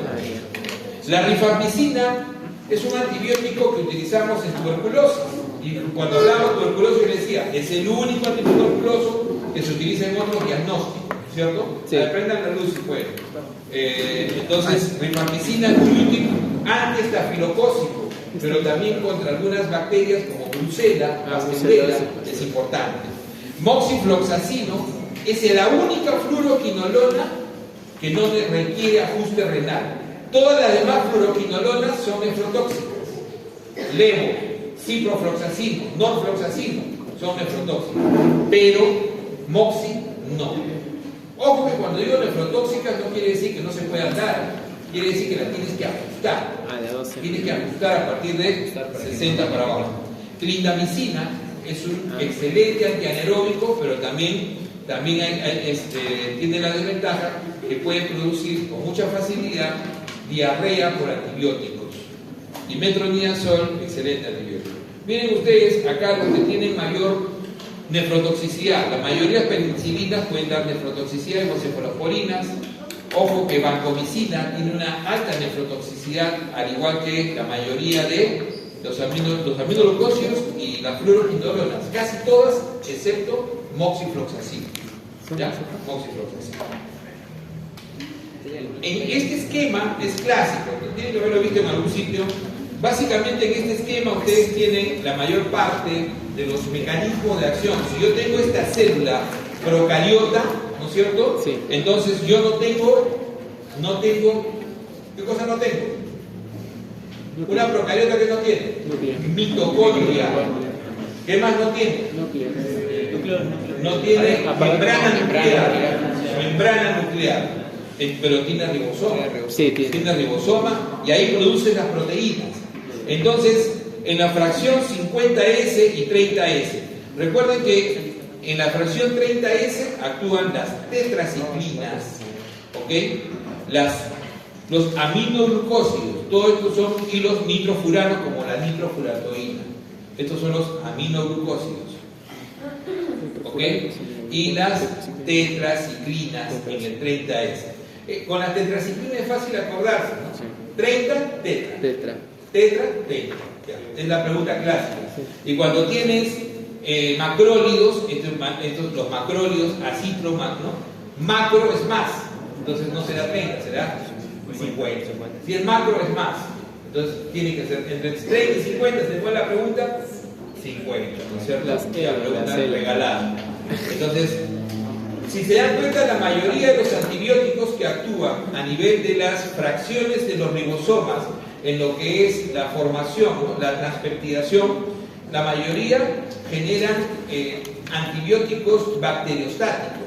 La rifampicina es un antibiótico que utilizamos en tuberculosis. Y cuando hablamos de tuberculosis, yo les decía, es el único antituberculoso que se utiliza en otros diagnósticos, ¿cierto? Sí. Prendan la luz si pueden. Entonces, rifampicina es muy útil antiestafilocócico, pero también contra algunas bacterias como Brucella, Pastillera, es importante. Moxifloxacino es la única fluoroquinolona que no requiere ajuste renal. Todas las demás fluoroquinolonas son nefrotóxicas. Levo, ciprofloxacino, norfloxacino son nefrotóxicas, pero moxi no. Ojo que cuando digo nefrotóxicas no quiere decir que no se pueda dar, quiere decir que la tienes que ajustar. Tienes que ajustar a partir de 60 para abajo. Clindamicina es un excelente antianaeróbico, pero también tiene la desventaja que puede producir con mucha facilidad diarrea por antibióticos. Y metronidazol, excelente antibiótico. Miren ustedes, acá los que tienen mayor nefrotoxicidad, la mayoría de penicilinas pueden dar nefrotoxicidad y cefalosporinas. Ojo que vancomicina tiene una alta nefrotoxicidad, al igual que la mayoría de los aminoglucósidos y las fluoroquinolonas, casi todas, excepto moxifloxacino. ¿Ya? Moxifloxacino. En este esquema es clásico, tienen que haberlo visto en algún sitio. Básicamente en este esquema ustedes tienen la mayor parte de los mecanismos de acción. Si yo tengo esta célula procariota, ¿no es cierto? Sí. Entonces yo no tengo, ¿qué cosa no tengo? Una procariota que no tiene mitocondria. ¿Qué más no tiene? No tiene membrana nuclear. Pero tiene ribosoma. Sí, tiene ribosoma y ahí produce las proteínas. Entonces, en la fracción 50S y 30S, recuerden que En la fracción 30S actúan las tetraciclinas, ¿ok? Los aminoglucósidos, todos estos son, y los nitrofuranos como la nitrofuratoína. Estos son los aminoglucósidos, ¿ok? Y las tetraciclinas en el 30S. Con las tetraciclinas es fácil acordarse, ¿no? 30, tetra. Tetra, tetra. Es la pregunta clásica. Y cuando tienes macrólidos, los macrólidos, acitro, macro es más. Entonces no será 30, será 50. Si es macro es más. Entonces tiene que ser entre 30 y 50. ¿Se fue la pregunta? 50, ¿no es cierto? La pregunta regalada. Entonces, si se dan cuenta, la mayoría de los antibióticos que actúan a nivel de las fracciones de los ribosomas en lo que es la formación, ¿no? La transpeptidación, la mayoría generan antibióticos bacteriostáticos.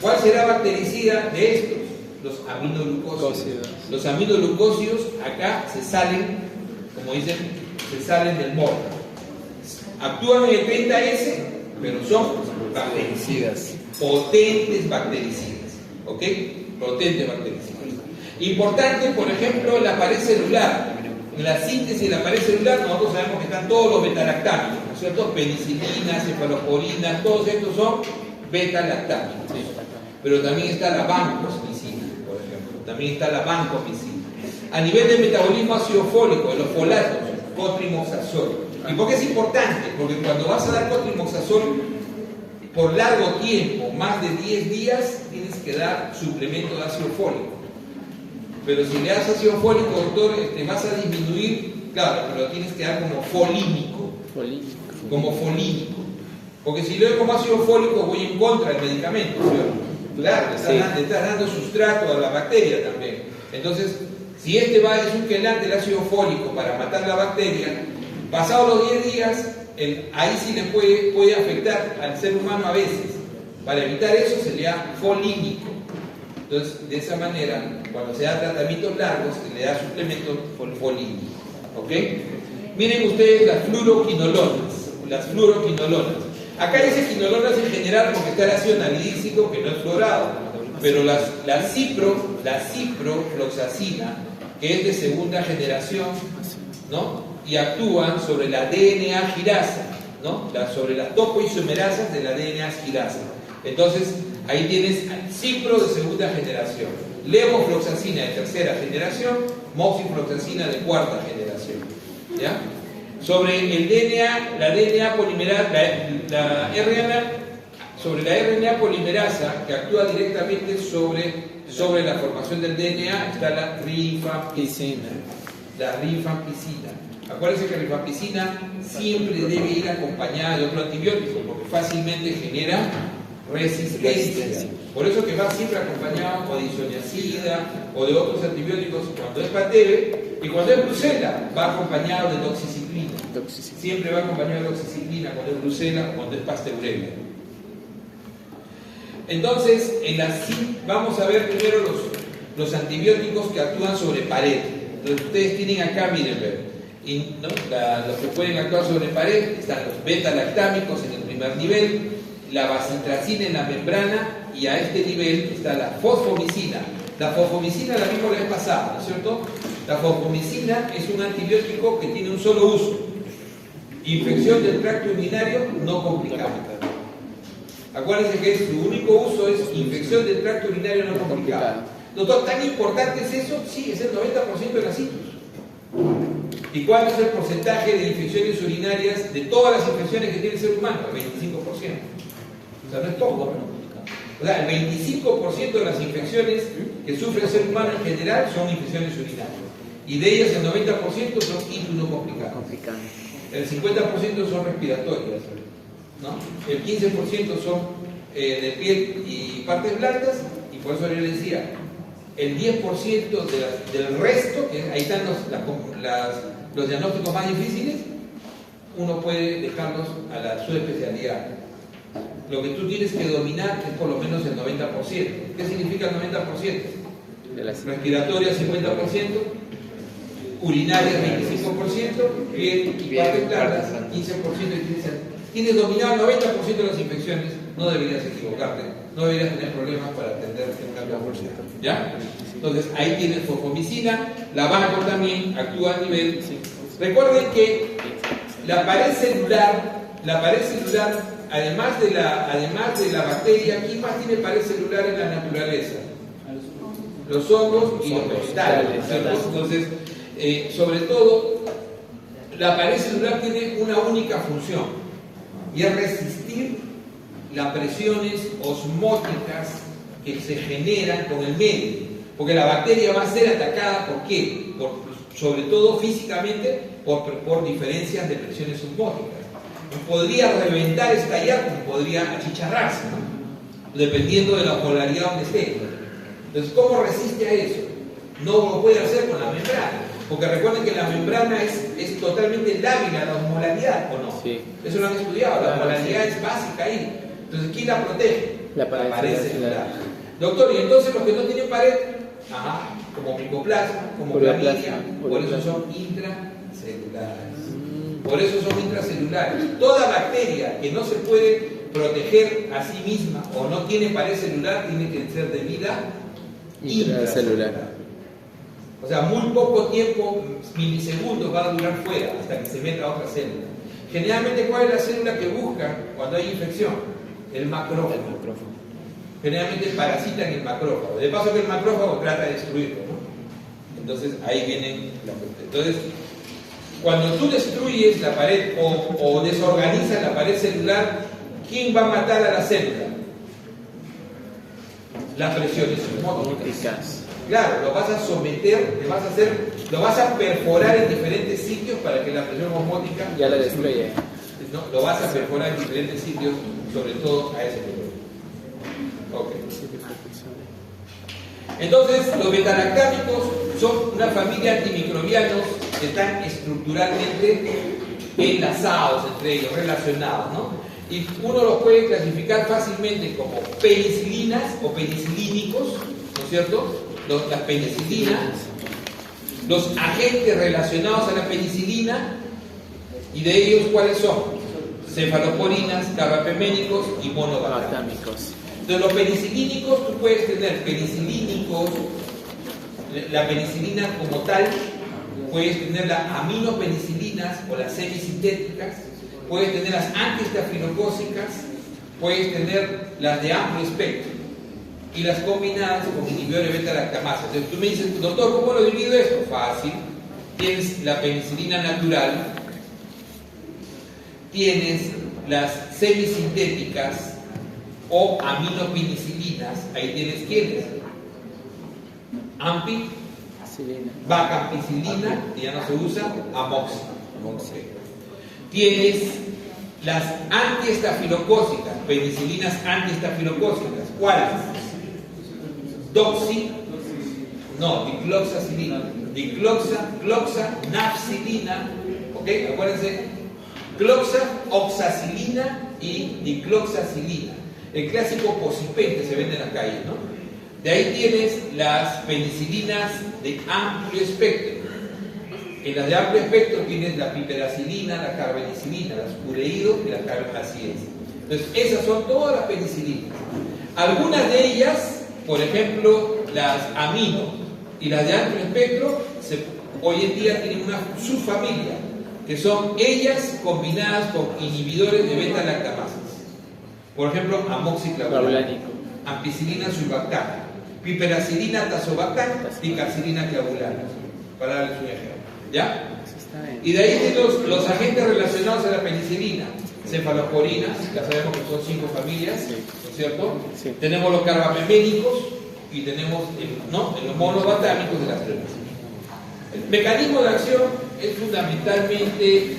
¿Cuál será bactericida de estos? Los aminoglucósidos. Los aminoglucósidos acá se salen, como dicen, se salen del molde. Actúan en el 30S, pero son bactericidas, potentes bactericidas, ¿ok? Potentes bactericidas. Importante, por ejemplo, la pared celular. En la síntesis de la pared celular nosotros sabemos que están todos los betalactámicos, ¿no es cierto? Penicilinas, cefalosporinas, todos estos son betalactámicos. Pero también está la vancomicina, por ejemplo. También está la vancomicina. A nivel del metabolismo ácido fólico, de los folatos, cotrimoxazol. ¿Y por qué es importante? Porque cuando vas a dar cotrimoxazol por largo tiempo, más de 10 días, tienes que dar suplemento de ácido fólico. Pero si le das ácido fólico, doctor, vas a disminuir, claro, pero lo tienes que dar como folínico. Como folínico. Porque si le doy como ácido fólico, voy en contra del medicamento, ¿cierto? Claro, le estás dando sustrato a la bacteria también. Entonces, si es un quelante el ácido fólico para matar la bacteria, pasados los 10 días, ahí sí le puede afectar al ser humano a veces. Para evitar eso se le da folínico. Entonces, de esa manera, cuando se da tratamientos largos, se le da suplemento folínico. ¿Ok? Miren ustedes las fluoroquinolonas. Acá dice quinolonas en general porque está el ácido nalidícico que no es fluorado, pero la ciprofloxacina, que es de segunda generación, ¿no? Y actúan sobre la DNA girasa, ¿no? Sobre las topoisomerasas de la DNA girasa. Entonces, ahí tienes cipro de segunda generación, levofloxacina de tercera generación, moxifloxacina de cuarta generación. ¿Ya? Sobre el DNA, la DNA polimerasa, sobre la RNA polimerasa que actúa directamente sobre la formación del DNA está la rifampicina. Acuérdense que la rifampicina siempre debe ir acompañada de otro antibiótico porque fácilmente genera resistencia. Por eso que va siempre acompañado o de isoniazida o de otros antibióticos cuando es patebe, y cuando es brucela va acompañado de doxiciclina. Siempre va acompañado de doxiciclina cuando es brucela o cuando es pasteurela. Entonces, vamos a ver primero los antibióticos que actúan sobre pared. Entonces, ustedes tienen acá, miren, ¿no? Los que pueden actuar sobre pared están los beta-lactámicos en el primer nivel, la bacitracina en la membrana, y a este nivel está la fosfomicina. La fosfomicina la vimos la vez pasada, ¿no es cierto? La fosfomicina es un antibiótico que tiene un solo uso: infección del tracto urinario no complicada. Acuérdense que su único uso es infección del tracto urinario no complicada. Doctor, ¿tan importante es eso? Sí, es el 90% de las citrus. ¿Y cuál es el porcentaje de infecciones urinarias de todas las infecciones que tiene el ser humano? El 25%. O sea, no es poco, ¿no? O sea, el 25% de las infecciones que sufre el ser humano en general son infecciones urinarias. Y de ellas el 90% son ictus complicadas. El 50% son respiratorias, ¿no? El 15% son de piel y partes blandas, y por eso yo les decía, el 10% del resto, que ahí están los diagnósticos más difíciles, uno puede dejarlos a la subespecialidad. Lo que tú tienes que dominar es por lo menos el 90%. ¿Qué significa el 90%? Respiratoria 50%, urinaria 25%, piel y partes blandas 15% y tienes dominado el 90% de las infecciones, no deberías equivocarte, no deberías tener problemas para atender el cambio hormonal. ¿Ya? Entonces ahí tienes fosfomicina, la banco también actúa a nivel. Recuerden que la pared celular, además de la bacteria, ¿quién más tiene pared celular en la naturaleza? Los hongos y los vegetales. Entonces, sobre todo, la pared celular tiene una única función, y es resistir las presiones osmóticas que se generan con el medio, porque la bacteria va a ser atacada, ¿por qué? Sobre todo físicamente, por diferencias de presiones osmóticas. Podría reventar, estallar, como podría achicharrarse, ¿no? Dependiendo de la polaridad donde esté. Entonces, ¿cómo resiste a eso? No lo puede hacer con la membrana, porque recuerden que la membrana es totalmente lábil a la osmolaridad, ¿o no? Sí. Eso lo han estudiado, la osmolaridad es básica ahí. Entonces, ¿quién la protege? La pared celular. Doctor, y entonces los que no tienen pared, como micoplasma, como clamidia, por eso son intracelulares. Por eso son intracelulares. Toda bacteria que no se puede proteger a sí misma o no tiene pared celular tiene que ser de vida intracelular. O sea, muy poco tiempo, milisegundos, va a durar fuera hasta que se meta a otra célula. Generalmente, ¿cuál es la célula que busca cuando hay infección? El macrófago. Generalmente parasita en el macrófago. De paso que el macrófago trata de destruirlo, ¿no? Entonces ahí vienen las cosas. Entonces, cuando tú destruyes la pared o desorganizas la pared celular, ¿quién va a matar a la célula? Las presiones osmóticas. Claro, lo vas a someter, lo vas a perforar en diferentes sitios para que la presión osmótica ya la destruya. ¿No? Lo vas a perforar en diferentes sitios, sobre todo a ese nivel. Okay. Entonces, los betalactámicos son una familia de antimicrobianos que están estructuralmente enlazados entre ellos, relacionados, ¿no? Y uno los puede clasificar fácilmente como penicilinas o penicilínicos, ¿no es cierto? Las penicilinas, los agentes relacionados a la penicilina, y de ellos, ¿cuáles son? Cefaloporinas, carbapeménicos y monobactámicos. Entonces, los penicilínicos, tú puedes tener penicilínicos, la penicilina como tal, puedes tener las aminopenicilinas o las semisintéticas, puedes tener las antiestafilocócicas, puedes tener las de amplio espectro y las combinadas con inhibidores de beta-lactamasa. Entonces, tú me dices, doctor, ¿cómo lo divido esto? Fácil. Tienes la penicilina natural, tienes las semisintéticas o aminopenicilinas, ahí tienes quiénes, ampi, vacampicilina, que ya no se usa, amoxi. Tienes las antiestafilocócicas, penicilinas antiestafilocócicas, ¿cuáles? Dicloxanafxilina, ¿ok? Acuérdense, cloxaoxacilina y dicloxacilina. El clásico Posipen que se vende en la calle, ¿no? De ahí tienes las penicilinas de amplio espectro. En las de amplio espectro tienes la piperacilina, la carbenicilina, las ureido y las carbenicilinas. Entonces, esas son todas las penicilinas. Algunas de ellas, por ejemplo, las amino y las de amplio espectro, hoy en día tienen una subfamilia, que son ellas combinadas con inhibidores de beta-lactamasas. Por ejemplo, amoxiclavulánico, ampicilina sulbactam, piperacilina tazobactam y carcilina clavulana, para darles un ejemplo. ¿Ya? Y de ahí tienen los agentes relacionados a la penicilina, cefaloporinas, ya sabemos que son 5 familias, ¿no es cierto? Sí. Tenemos los carbapeménicos y tenemos los monobactámicos de las células. El mecanismo de acción es fundamentalmente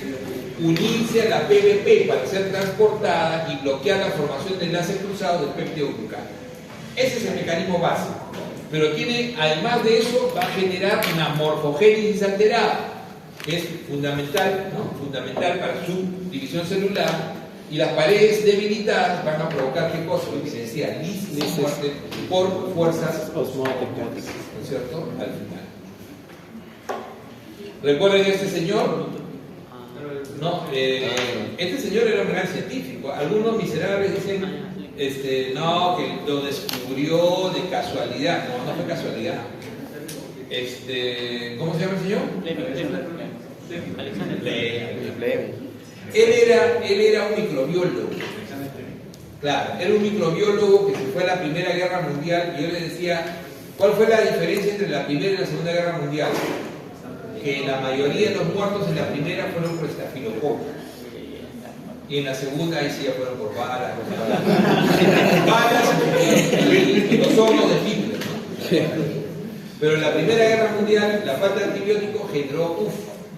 unirse a la PBP para ser transportada y bloquear la formación de enlaces cruzados del péptido glucano. Ese es el mecanismo básico. Pero tiene, además de eso, va a generar una morfogénesis alterada, que es fundamental, ¿no? Fundamental para su división celular, y las paredes debilitadas van a provocar ¿qué cosa? Lo que se decía, lisis por fuerzas osmóticas, ¿no es cierto? Al final. ¿Recuerden a este señor? No, este señor era un gran científico. Algunos miserables dicen, no, que lo descubrió de casualidad. No, no fue casualidad. ¿Cómo se llama el señor? Fleming. Él era un microbiólogo. Claro, era un microbiólogo que se fue a la Primera Guerra Mundial y yo le decía, ¿cuál fue la diferencia entre la Primera y la Segunda Guerra Mundial? Que la mayoría de los muertos en la primera fueron por estafilococo. Y en la segunda ahí sí ya fueron por balas, y los hornos de Hitler, ¿no? Pero en la Primera Guerra Mundial la falta de antibióticos generó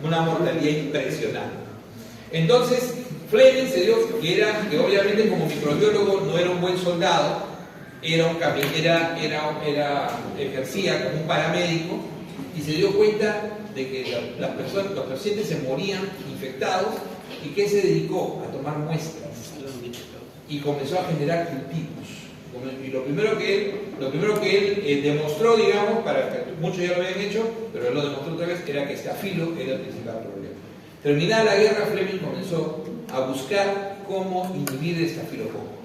una mortalidad impresionante. Entonces Fleming se dio que obviamente como microbiólogo no era un buen soldado, ejercía como un paramédico y se dio cuenta de que los pacientes se morían infectados y que se dedicó a tomar muestras y comenzó a generar cultivos. Y lo primero que él demostró, digamos, para que muchos ya lo habían hecho, pero él lo demostró otra vez, era que estafilo era el principal problema. Terminada la guerra, Fleming comenzó a buscar cómo inhibir el estafilococo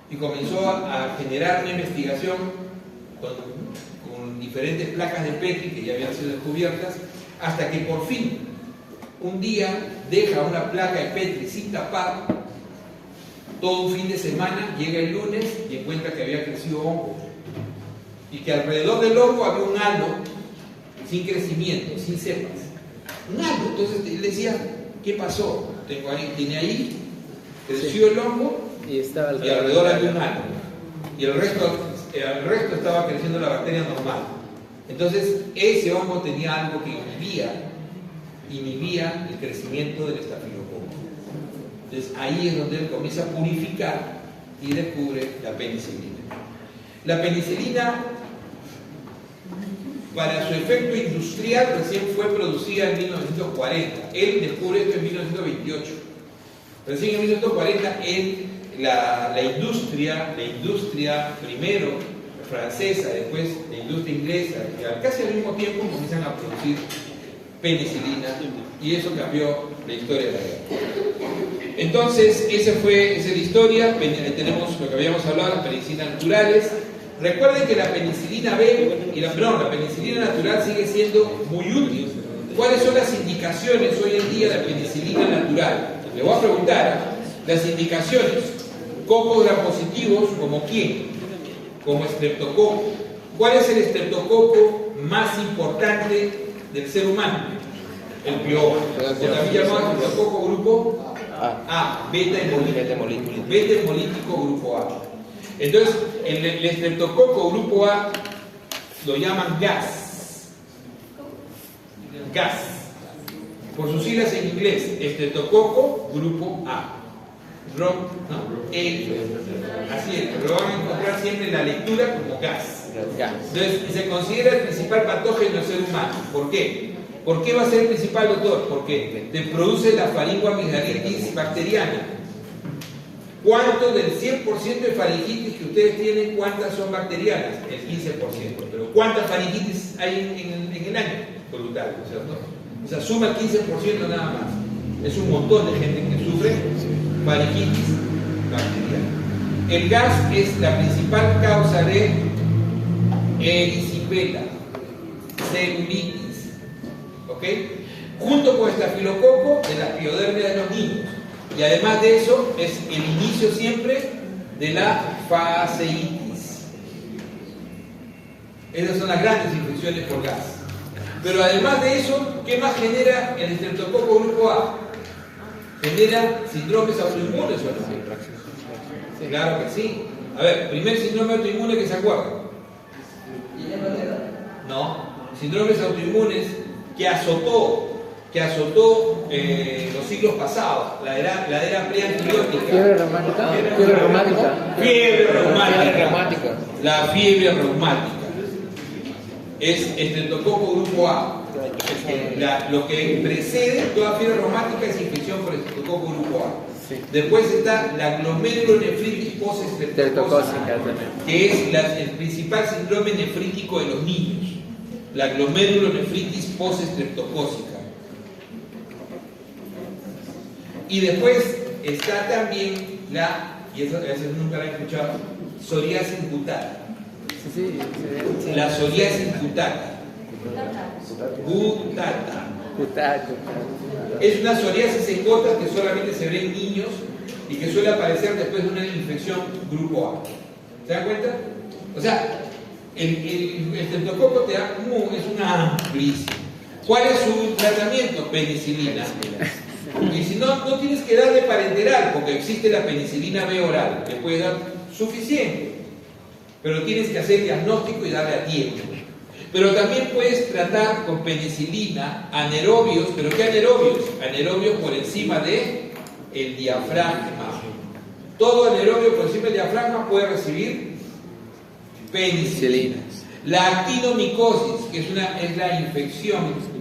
y comenzó a generar una investigación con diferentes placas de Petri que ya habían sido descubiertas, hasta que por fin un día deja una placa de Petri sin tapar todo un fin de semana, llega el lunes y encuentra que había crecido hongo y que alrededor del hongo había un halo sin crecimiento, sin cepas, un halo. Entonces él decía, ¿qué pasó? Tiene ahí, creció el hongo y alrededor había un halo y el resto estaba creciendo la bacteria normal. Entonces ese hongo tenía algo que inhibía el crecimiento del estafilococo. Entonces ahí es donde él comienza a purificar y descubre la penicilina. La penicilina, para su efecto industrial, recién fue producida en 1940. Él descubre esto en 1928. Recién en 1940 la industria primero francesa, después la industria inglesa, y casi al mismo tiempo comienzan a producir penicilina, y eso cambió la historia de la guerra. Entonces, esa es la historia. Tenemos lo que habíamos hablado, las penicilinas naturales. Recuerden que la penicilina B y la penicilina natural sigue siendo muy útil. ¿Cuáles son las indicaciones hoy en día de la penicilina natural? Le voy a preguntar, las indicaciones, cocos gram-positivos, ¿como quién? Como estreptococo. ¿Cuál es el estreptococo más importante del ser humano? El pioma, también llamado estreptococo grupo A, beta hemolítico grupo A. Entonces, el estreptococo grupo A lo llaman gas, por sus siglas en inglés, estreptococo grupo A. Así es, pero lo van a encontrar siempre en la lectura como gas. Entonces, se considera el principal patógeno del ser humano. ¿Por qué? ¿Por qué va a ser el principal, doctor? Porque te produce la faringoamigdalitis bacteriana. ¿Cuánto del 100% de faringitis que ustedes tienen, cuántas son bacterianas? El 15%. Pero ¿cuántas faringitis hay en el año? Brutal, ¿cierto? O sea, suma el 15% nada más. Es un montón de gente que sufre faringitis bacteriana. El gas es la principal causa de erisipela, celulitis, ¿ok? Junto con estafilococo de la piodermia de los niños. Y además de eso, es el inicio siempre de la faseitis. Esas son las grandes infecciones por gas. Pero además de eso, ¿qué más genera el estreptococo grupo A? ¿Genera síndromes autoinmunes o no? Claro que sí. A ver, primer síndrome autoinmune que se acuerda. No, síndromes autoinmunes que azotó los siglos pasados, la era preantibiótica. Fiebre reumática. La fiebre reumática. Es estreptococo grupo A. Lo que precede toda fiebre reumática es infección por estreptococo grupo A. Sí. Después está la glomerulonefritis post-estreptocócica, que es el principal síndrome nefrítico de los niños. La glomerulonefritis post-estreptocócica. Y después está también y eso a veces nunca la he escuchado, psoriasis cutánea. Sí, La psoriasis cutánea. Cutata. Es una psoriasis secota que solamente se ve en niños y que suele aparecer después de una infección grupo A. ¿Se dan cuenta? O sea, el estreptococo te da es una amplísima. ¿Cuál es su tratamiento? Penicilina. Y si no, no tienes que darle parenteral, porque existe la penicilina B oral, que puede dar suficiente. Pero tienes que hacer diagnóstico y darle a tiempo. Pero también puedes tratar con penicilina anaerobios, ¿pero qué anaerobios? Anaerobios por encima de el diafragma. Todo anaerobio por encima del diafragma puede recibir penicilina. La actinomicosis, que es la infección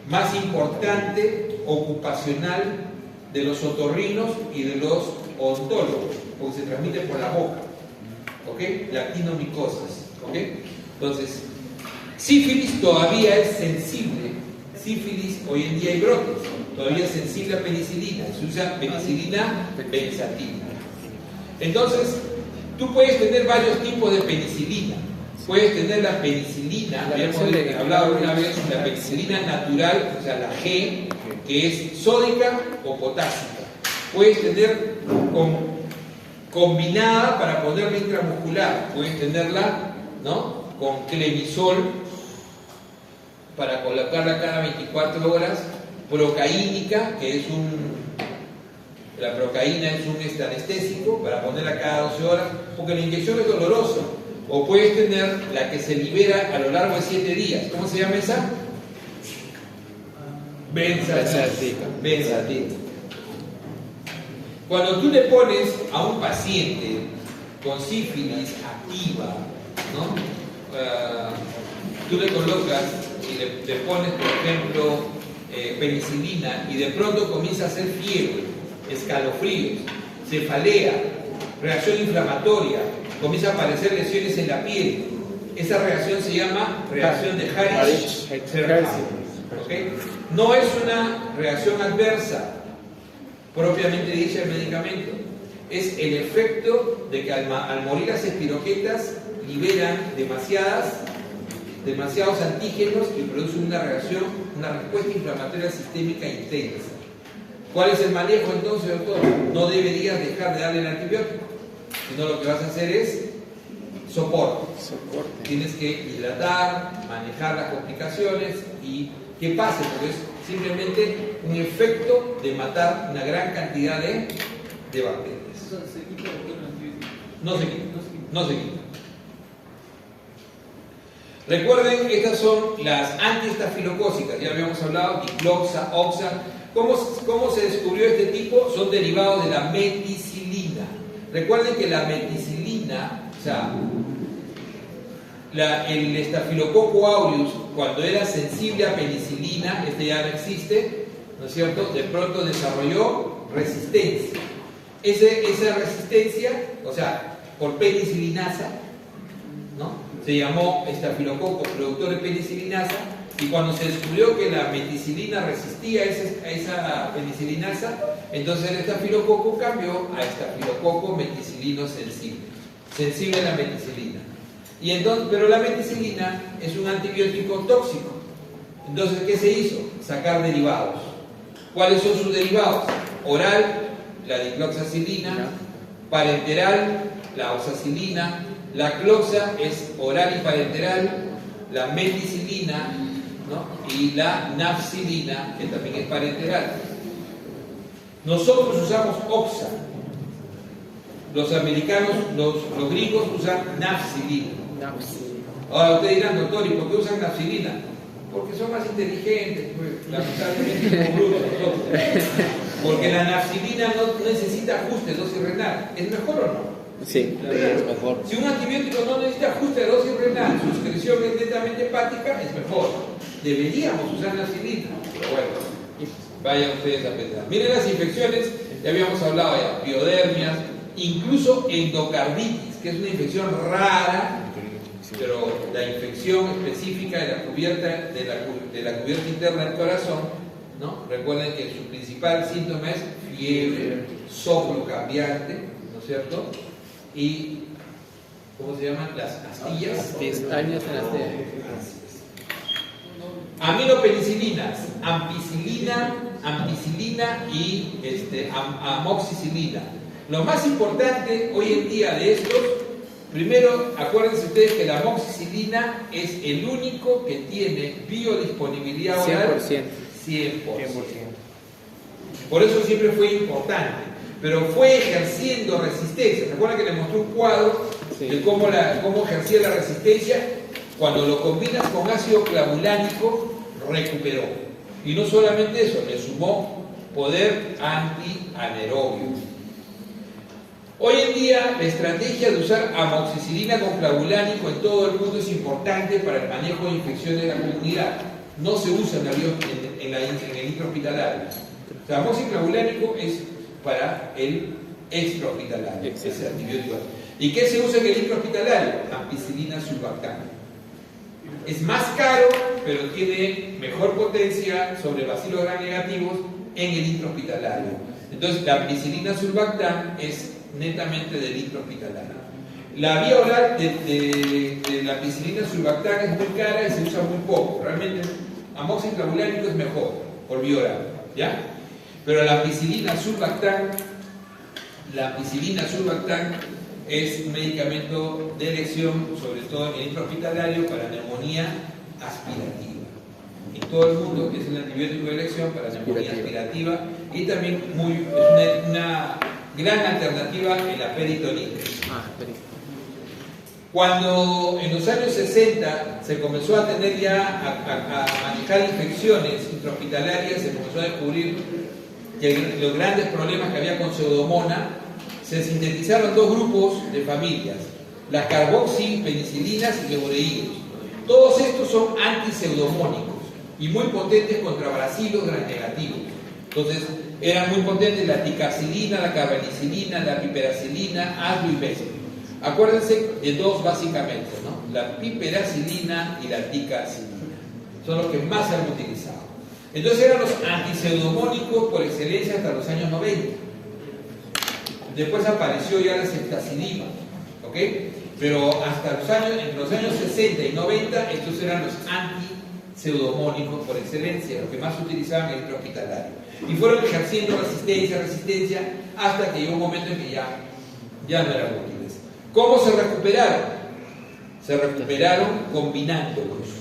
más importante ocupacional de los otorrinos y de los odontólogos, porque se transmite por la boca. ¿Ok? La actinomicosis. ¿Ok? Entonces, sífilis todavía es sensible. Sífilis, hoy en día hay brotes, todavía es sensible a penicilina. Se usa penicilina benzatina. Entonces, tú puedes tener varios tipos de penicilina. Puedes tener la penicilina, habíamos hablado una vez, la penicilina natural, o sea, la G, que es sódica o potásica. Puedes tener combinada para ponerla intramuscular. Puedes tenerla, ¿no?, con clemisol para colocarla cada 24 horas. Procaínica, que es la procaína es un anestésico para ponerla cada 12 horas, porque la inyección es dolorosa. O puedes tener la que se libera a lo largo de 7 días. ¿Cómo se llama esa? Benzatina. Cuando tú le pones a un paciente con sífilis activa, ¿no?, tú le colocas y le pones, por ejemplo, penicilina, y de pronto comienza a hacer fiebre, escalofríos, cefalea, reacción inflamatoria, comienza a aparecer lesiones en la piel. Esa reacción se llama reacción de Harish-Serhan. ¿Okay? No es una reacción adversa propiamente dicha del medicamento, es el efecto de que al morir las espiroquetas liberan demasiados antígenos y producen una respuesta inflamatoria sistémica intensa. ¿Cuál es el manejo entonces, doctor? No deberías dejar de darle el antibiótico, sino lo que vas a hacer es soporte. Tienes que hidratar, manejar las complicaciones y que pase, porque es simplemente un efecto de matar una gran cantidad de bacterias. ¿Se quita el antibiótico? No se quita. Recuerden que estas son las antiestafilocócicas, ya habíamos hablado, dicloxa, oxa. ¿Cómo se descubrió este tipo? Son derivados de la meticilina. Recuerden que la meticilina, o sea, el estafilococo aureus, cuando era sensible a penicilina, este ya no existe, ¿no es cierto?, de pronto desarrolló resistencia. Esa resistencia, o sea, por penicilinasa, ¿no?, se llamó estafilococo productor de penicilinasa, y cuando se descubrió que la meticilina resistía a esa penicilinasa, entonces el estafilococo cambió a estafilococo meticilino sensible a la meticilina. Pero la meticilina es un antibiótico tóxico. Entonces, ¿qué se hizo? Sacar derivados. ¿Cuáles son sus derivados? Oral, la dicloxacilina; parenteral, la oxacilina; la cloxa es oral y parenteral; la meticilina, ¿no?, y la nafcilina, que también es parenteral. Nosotros usamos oxa. Los americanos, los gringos usan nafcilina. Ahora ustedes dirán, doctor, ¿y por qué usan nafcilina? Porque son más inteligentes, pues, lamentablemente, como brutos nosotros. Porque la nafcilina no necesita ajuste de dosis renal. ¿Es mejor o no? Sí, es mejor. Si un antibiótico no necesita ajuste de dosis renal, su excreción es netamente hepática, es mejor. Deberíamos usar nafcilina, pero bueno, vayan ustedes a pensar. Miren las infecciones, ya habíamos hablado ya, piodermias, incluso endocarditis, que es una infección rara, pero la infección específica de la cubierta interna del corazón, ¿no? Recuerden que su principal síntoma es fiebre, soplo cambiante, ¿no es cierto? Y, ¿cómo se llaman? Las astillas. Años en las de... Aminopenicilinas, ampicilina y amoxicilina. Lo más importante hoy en día de estos, primero, acuérdense ustedes que la amoxicilina es el único que tiene biodisponibilidad oral 100%. Por eso siempre fue importante, pero fue ejerciendo resistencia. ¿Se acuerdan que les mostré un cuadro de cómo ejercía la resistencia? Cuando lo combinas con ácido clavulánico, recuperó. Y no solamente eso, le sumó poder antianaerobio. Hoy en día, la estrategia de usar amoxicilina con clavulánico en todo el mundo es importante para el manejo de infecciones de la comunidad. No se usa en el intrahospitalario. O sea, amoxiclavulánico es para el extrahospitalario, ese antibiótico. ¿Y qué se usa en el intrahospitalario? Ampicilina sulbactam. Es más caro, pero tiene mejor potencia sobre bacilos gram negativos en el intrahospitalario. Entonces, la ampicilina sulbactam es netamente del intrahospitalario. La vía oral de la ampicilina sulbactam es muy cara y se usa muy poco. Realmente, amoxiclavulánico es mejor por vía oral, ¿ya? Pero la ampicilina sulbactam es un medicamento de elección, sobre todo en el intrahospitalario, para neumonía aspirativa. En todo el mundo es el antibiótico de elección para neumonía aspirativa y también es una gran alternativa en la peritonitis. Cuando en los años 60 se comenzó a tener ya a manejar infecciones intrahospitalarias, se comenzó a descubrir que los grandes problemas que había con Pseudomonas, se sintetizaron dos grupos de familias, las carboxipenicilinas y leureídos. Todos estos son antipseudomónicos y muy potentes contra bacilos gram negativos. Entonces, eran muy potentes la ticacilina, la carbanicilina, la piperacilina, azlo y beso. Acuérdense de dos básicamente, ¿no? La piperacilina y la ticacilina. Son los que más se han utilizado. Entonces eran los antipseudomónicos por excelencia hasta los años 90. Después apareció ya la ceftazidima, ¿ok? Pero hasta entre los años 60 y 90, estos eran los antipseudomónicos por excelencia, los que más se utilizaban en el intrahospitalario. Y fueron ejerciendo resistencia, hasta que llegó un momento en que ya no eran útiles. ¿Cómo se recuperaron? Se recuperaron combinándolos.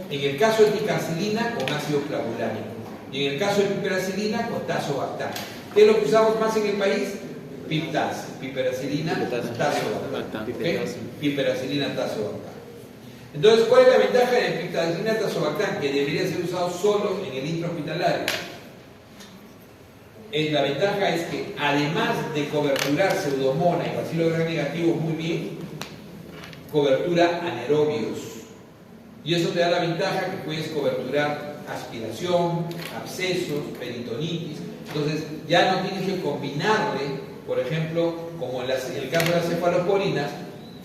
En el caso de ticacilina, con ácido clavulánico. Y en el caso de piperacilina, con tazobactam. ¿Qué es lo que usamos más en el país? Piptaz, piperacilina, tazobactam. Piperacilina, tazobactam. Entonces, ¿cuál es la ventaja de piperacilina, tazobactam? Que debería ser usado solo en el intrahospitalario. La ventaja es que, además de coberturar Pseudomonas y bacilos gram negativos muy bien, cobertura anaerobios. Y eso te da la ventaja que puedes coberturar aspiración, abscesos, peritonitis. Entonces ya no tienes que combinarle, por ejemplo, como en el caso de las cefalosporinas,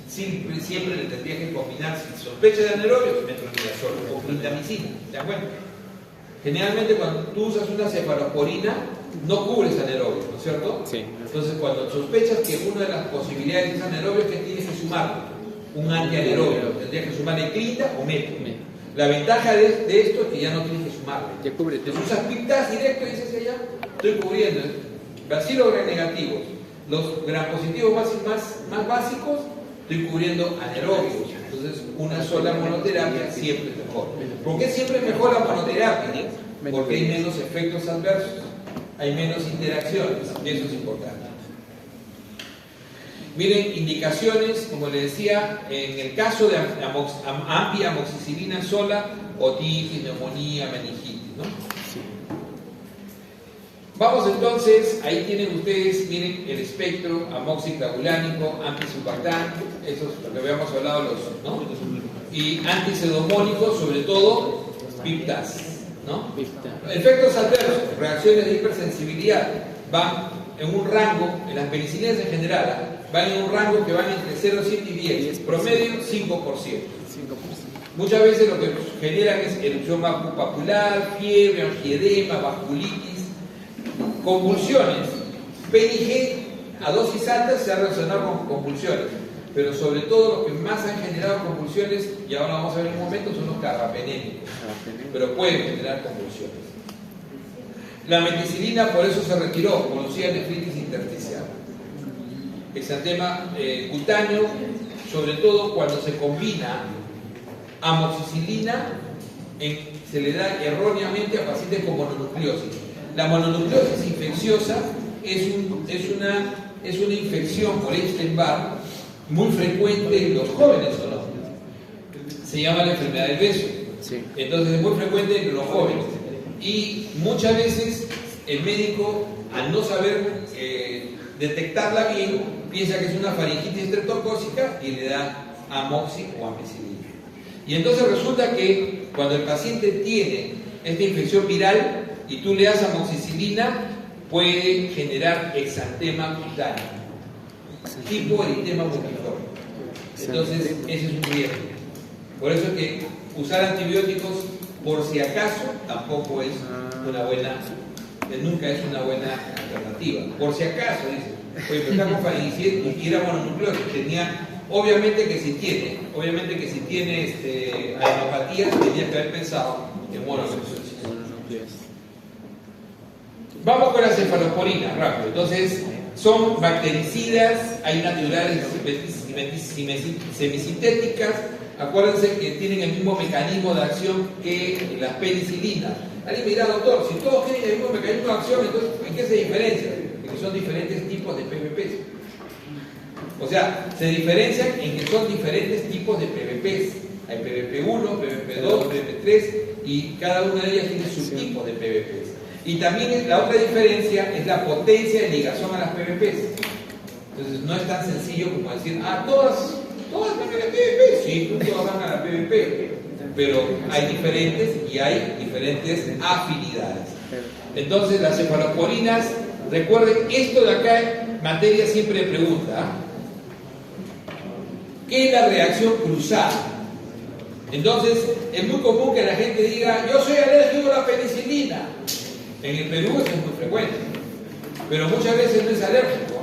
siempre le tendrías que combinar, si sospecha de anaerobios, metronidazol o clindamicina. ¿Te das cuenta? Generalmente cuando tú usas una cefalosporina, no cubres anaerobios, ¿no es cierto? Sí. Entonces cuando sospechas que una de las posibilidades es anaerobio, es que tienes que sumarlo. Un antianaerobio, tendrías que sumarle clinda o metro. La ventaja de esto es que ya no tienes que sumarle. Ya cubre. Entonces usas piptaz directo y dices allá, estoy cubriendo bacilos gram negativos, los gram positivos más básicos, estoy cubriendo anaerobios. Entonces una sola monoterapia siempre es mejor. ¿Por qué siempre es mejor la monoterapia? Porque hay menos efectos adversos, hay menos interacciones, y eso es importante. Miren, indicaciones, como les decía, en el caso de amoxicilina sola, otitis, neumonía, meningitis, ¿no? Sí. Vamos entonces, ahí tienen ustedes, miren el espectro amoxiclavulánico, antisulbactam, eso es lo que habíamos hablado, ¿no? Y antipseudomónicos, sobre todo, piptaz, ¿no? Efectos adversos, reacciones de hipersensibilidad, van en un rango, en las penicilinas en general, van en un rango que van entre 0,7 y 10, promedio 5%. Muchas veces lo que generan es erupción papular, fiebre, angiedema, vasculitis, Convulsiones. PNG a dosis altas se ha relacionado con convulsiones, pero sobre todo lo que más han generado convulsiones, y ahora vamos a ver en un momento, son los carbapenémicos, pero pueden generar convulsiones. La meticilina por eso se retiró, conocida nefritis intersticial. Exantema cutáneo, sobre todo cuando se combina amoxicilina, se le da erróneamente a pacientes con mononucleosis. La mononucleosis infecciosa es una infección por Epstein-Barr muy frecuente en los jóvenes, ¿o no? Se llama la enfermedad del beso. Sí. Entonces es muy frecuente entre los jóvenes. Y muchas veces el médico, al no saber detectarla bien, piensa que es una faringitis estreptocócica y le da amoxi o ampicilina. Y entonces resulta que cuando el paciente tiene esta infección viral y tú le das amoxicilina, puede generar exantema cutáneo, tipo eritema multiforme. Entonces ese es un riesgo. Por eso es que usar antibióticos por si acaso tampoco es una buena, nunca es una buena alternativa. Por si acaso, dice, pues está con faringitis y era mononucleosis, tenía, obviamente que si tiene adenopatías, tenía que haber pensado en mononucleosis. Vamos con las cefalosporinas, rápido. Entonces, son bactericidas, hay naturales semisintéticas. Acuérdense que tienen el mismo mecanismo de acción que las penicilinas. Alguien me dirá, doctor, si todos tienen el mismo mecanismo de acción, entonces, ¿en qué se diferencian? En que son diferentes tipos de PVPs. O sea, se diferencian en que son diferentes tipos de PVPs. Hay PVP1, PVP2, PVP3 y cada una de ellas tiene subtipos de PVPs. Y también la otra diferencia es la potencia de ligación a las PVPs. Entonces no es tan sencillo como decir, todas van a la PVP. Sí, todas van a la PVP. Pero hay diferentes y hay diferentes afinidades. Entonces las cefalosporinas, recuerden, esto de acá en materia siempre pregunta, ¿qué es la reacción cruzada? Entonces es muy común que la gente diga, yo soy alérgico a la penicilina. En el Perú eso es muy frecuente, pero muchas veces no es alérgico,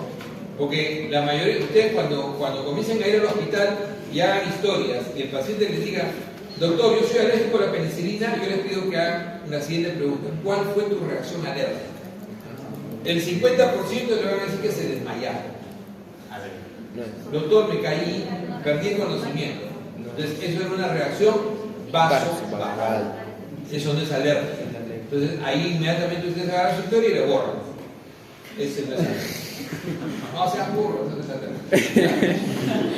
porque la mayoría de ustedes cuando comiencen a ir al hospital y hagan historias y el paciente les diga, doctor, yo soy alérgico a la penicilina, yo les pido que hagan una siguiente pregunta: ¿cuál fue tu reacción alérgica? El 50% le van a decir que se desmayaron. Doctor, me caí, perdí el conocimiento. Entonces eso era una reacción vasovagal. Eso no es alérgico. Entonces ahí inmediatamente ustedes agarran su historia y le borran. Ese no es alérgico. No sean burros, eso no es alérgico.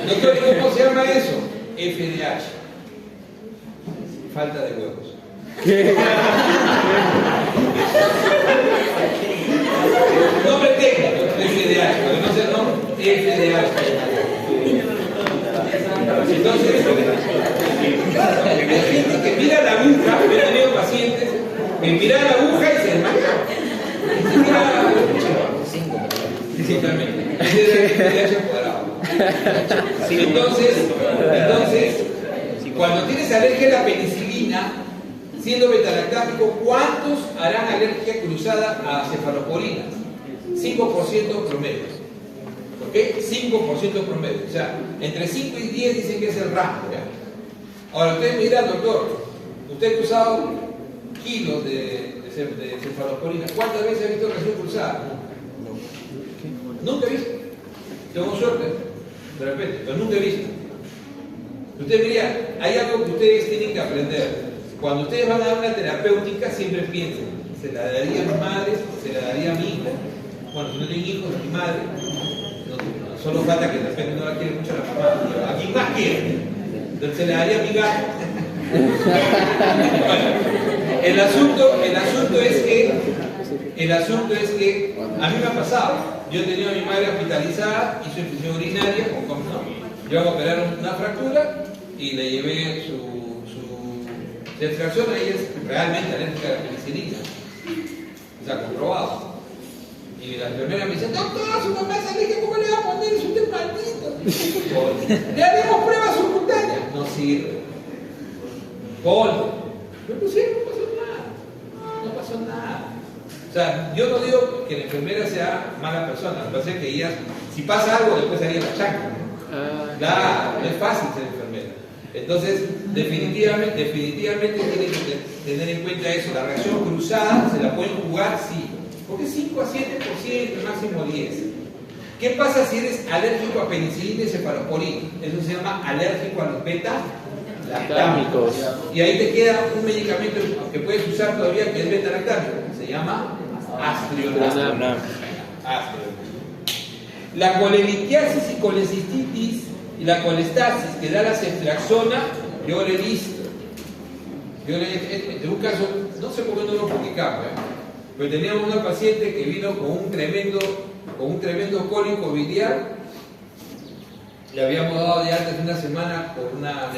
Doctor, ¿y cómo se llama eso? FDH. Falta de huevos. ¿Qué? Nombre técnico, FDH, porque no sé el nombre, FDH. Entonces, hay gente que mira la aguja, yo he tenido pacientes que miran la aguja y se desmayan. Totalmente. FDH cuadrado. Entonces, cuando tienes alergia a la penicilina, siendo betalactámico, ¿cuántos harán alergia cruzada a cefalosporinas? 5% promedio. ¿Ok? 5% promedio. O sea, entre 5 y 10 dicen que es el rango. ¿Ya? Ahora, ustedes me dirán, doctor, usted ha usado kilos de cefalosporinas. ¿Cuántas veces ha visto reacción cruzada? Nunca he visto. Tengo suerte, de repente, pero nunca he visto. Usted diría, hay algo que ustedes tienen que aprender. Cuando ustedes van a dar una terapéutica, siempre piensen, ¿se la daría a mi madre? ¿Se la daría a mi hijo? Bueno, si no tienen hijos, a mi madre. No, solo falta que de repente no la quiere mucho la mamá. ¿A quién más quiere? Entonces se la daría a mi gato. Bueno, el asunto es que a mí me ha pasado. Yo he tenido a mi madre hospitalizada, hizo infección urinaria, yo hago operar una fractura y le llevé su extracción. Ella es realmente alérgica a la penicilina, está comprobado. Y la enfermera me dice, doctor, su mamá es alérgica, ¿cómo le va a poner? Es usted maldito. Le haremos pruebas subcutáneas. No sirve. Me pusieron, no pasó nada. No pasó nada. O sea, yo no digo que la enfermera sea mala persona, lo que pasa es que ella, si pasa algo, después haría la chancla, ¿no? Claro, no es fácil ser enfermera. Entonces, definitivamente tienen que tener en cuenta eso. La reacción cruzada se la pueden jugar, sí, porque 5 a 7%, máximo 10%. ¿Qué pasa si eres alérgico a penicilina y cefalosporina? Eso se llama alérgico a los beta-lactámicos. Y ahí te queda un medicamento que puedes usar todavía que es beta-lactámico. Se llama Astrionam. La colelitiasis y colecistitis y la colestasis que da la ceftriaxona, yo le he visto. En un caso, no sé por qué no lo publicamos, pero teníamos una paciente que vino con un tremendo cólico biliar. Le habíamos dado de alta hace una semana por una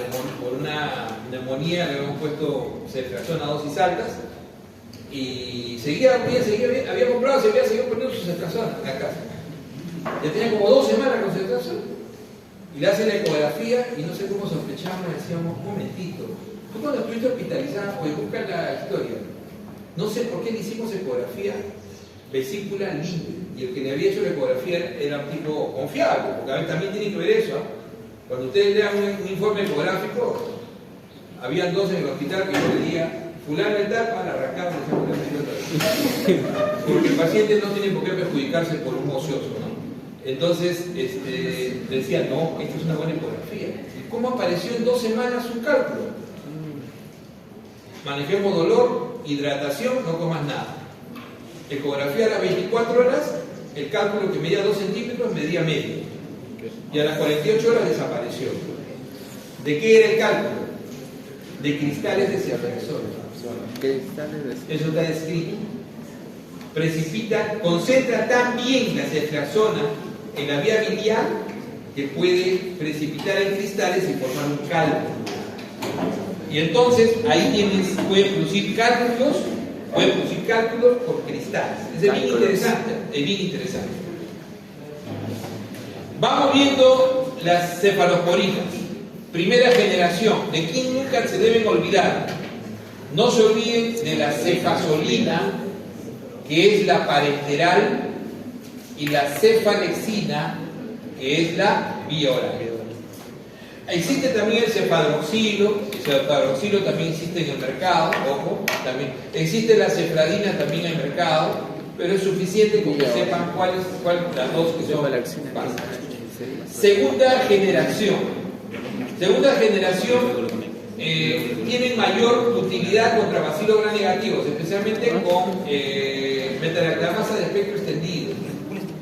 neumonía, le habíamos puesto ceftriaxona a dosis altas y seguía bien, había comprado, se había seguido poniendo su ceftriaxona en la casa. Ya tenía como 2 semanas con ceftriaxona. Y le hacen la ecografía y no sé cómo sospechamos, decíamos, un momentito, tú cuando estuviste hospitalizada, pues busca la historia, no sé por qué le hicimos ecografía vesícula libre, y el que le había hecho la ecografía era un tipo confiable, porque a ver, también tiene que ver eso, ¿eh? Cuando ustedes lean un informe ecográfico, habían 2 en el hospital que yo leía, fulano de tal para arrancar, porque el paciente no tiene por qué perjudicarse por un ocioso, ¿no? Entonces, decía, no, esta es una buena ecografía. ¿Cómo apareció en 2 semanas un cálculo? Manejemos dolor, hidratación, no comas nada. Ecografía a las 24 horas, el cálculo que medía 2 centímetros medía medio. Y a las 48 horas desapareció. ¿De qué era el cálculo? De cristales de ceftriaxona. Eso está escrito. Concentra tan bien la ceftriaxona en la vía biliar que puede precipitar en cristales y formar un cálculo. Y entonces ahí pueden producir cálculos por cristales. Es bien interesante, Vamos viendo las cefalosporinas. Primera generación, de quien nunca se deben olvidar. No se olviden de la cefazolina, que es la parenteral, y la cefalexina, que es la vía oral. Existe también el cefadroxilo también existe en el mercado, ojo, también. Existe la cefradina también en el mercado, pero es suficiente con que sepan cuál las dos que son básicas. Segunda generación tienen mayor utilidad contra bacilos gram negativos, especialmente con metalactamasa de espectro extendido,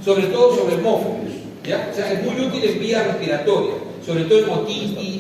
sobre todo sobre hemófilos, ¿ya? O sea, es muy útil en vía respiratoria, sobre todo en otitis,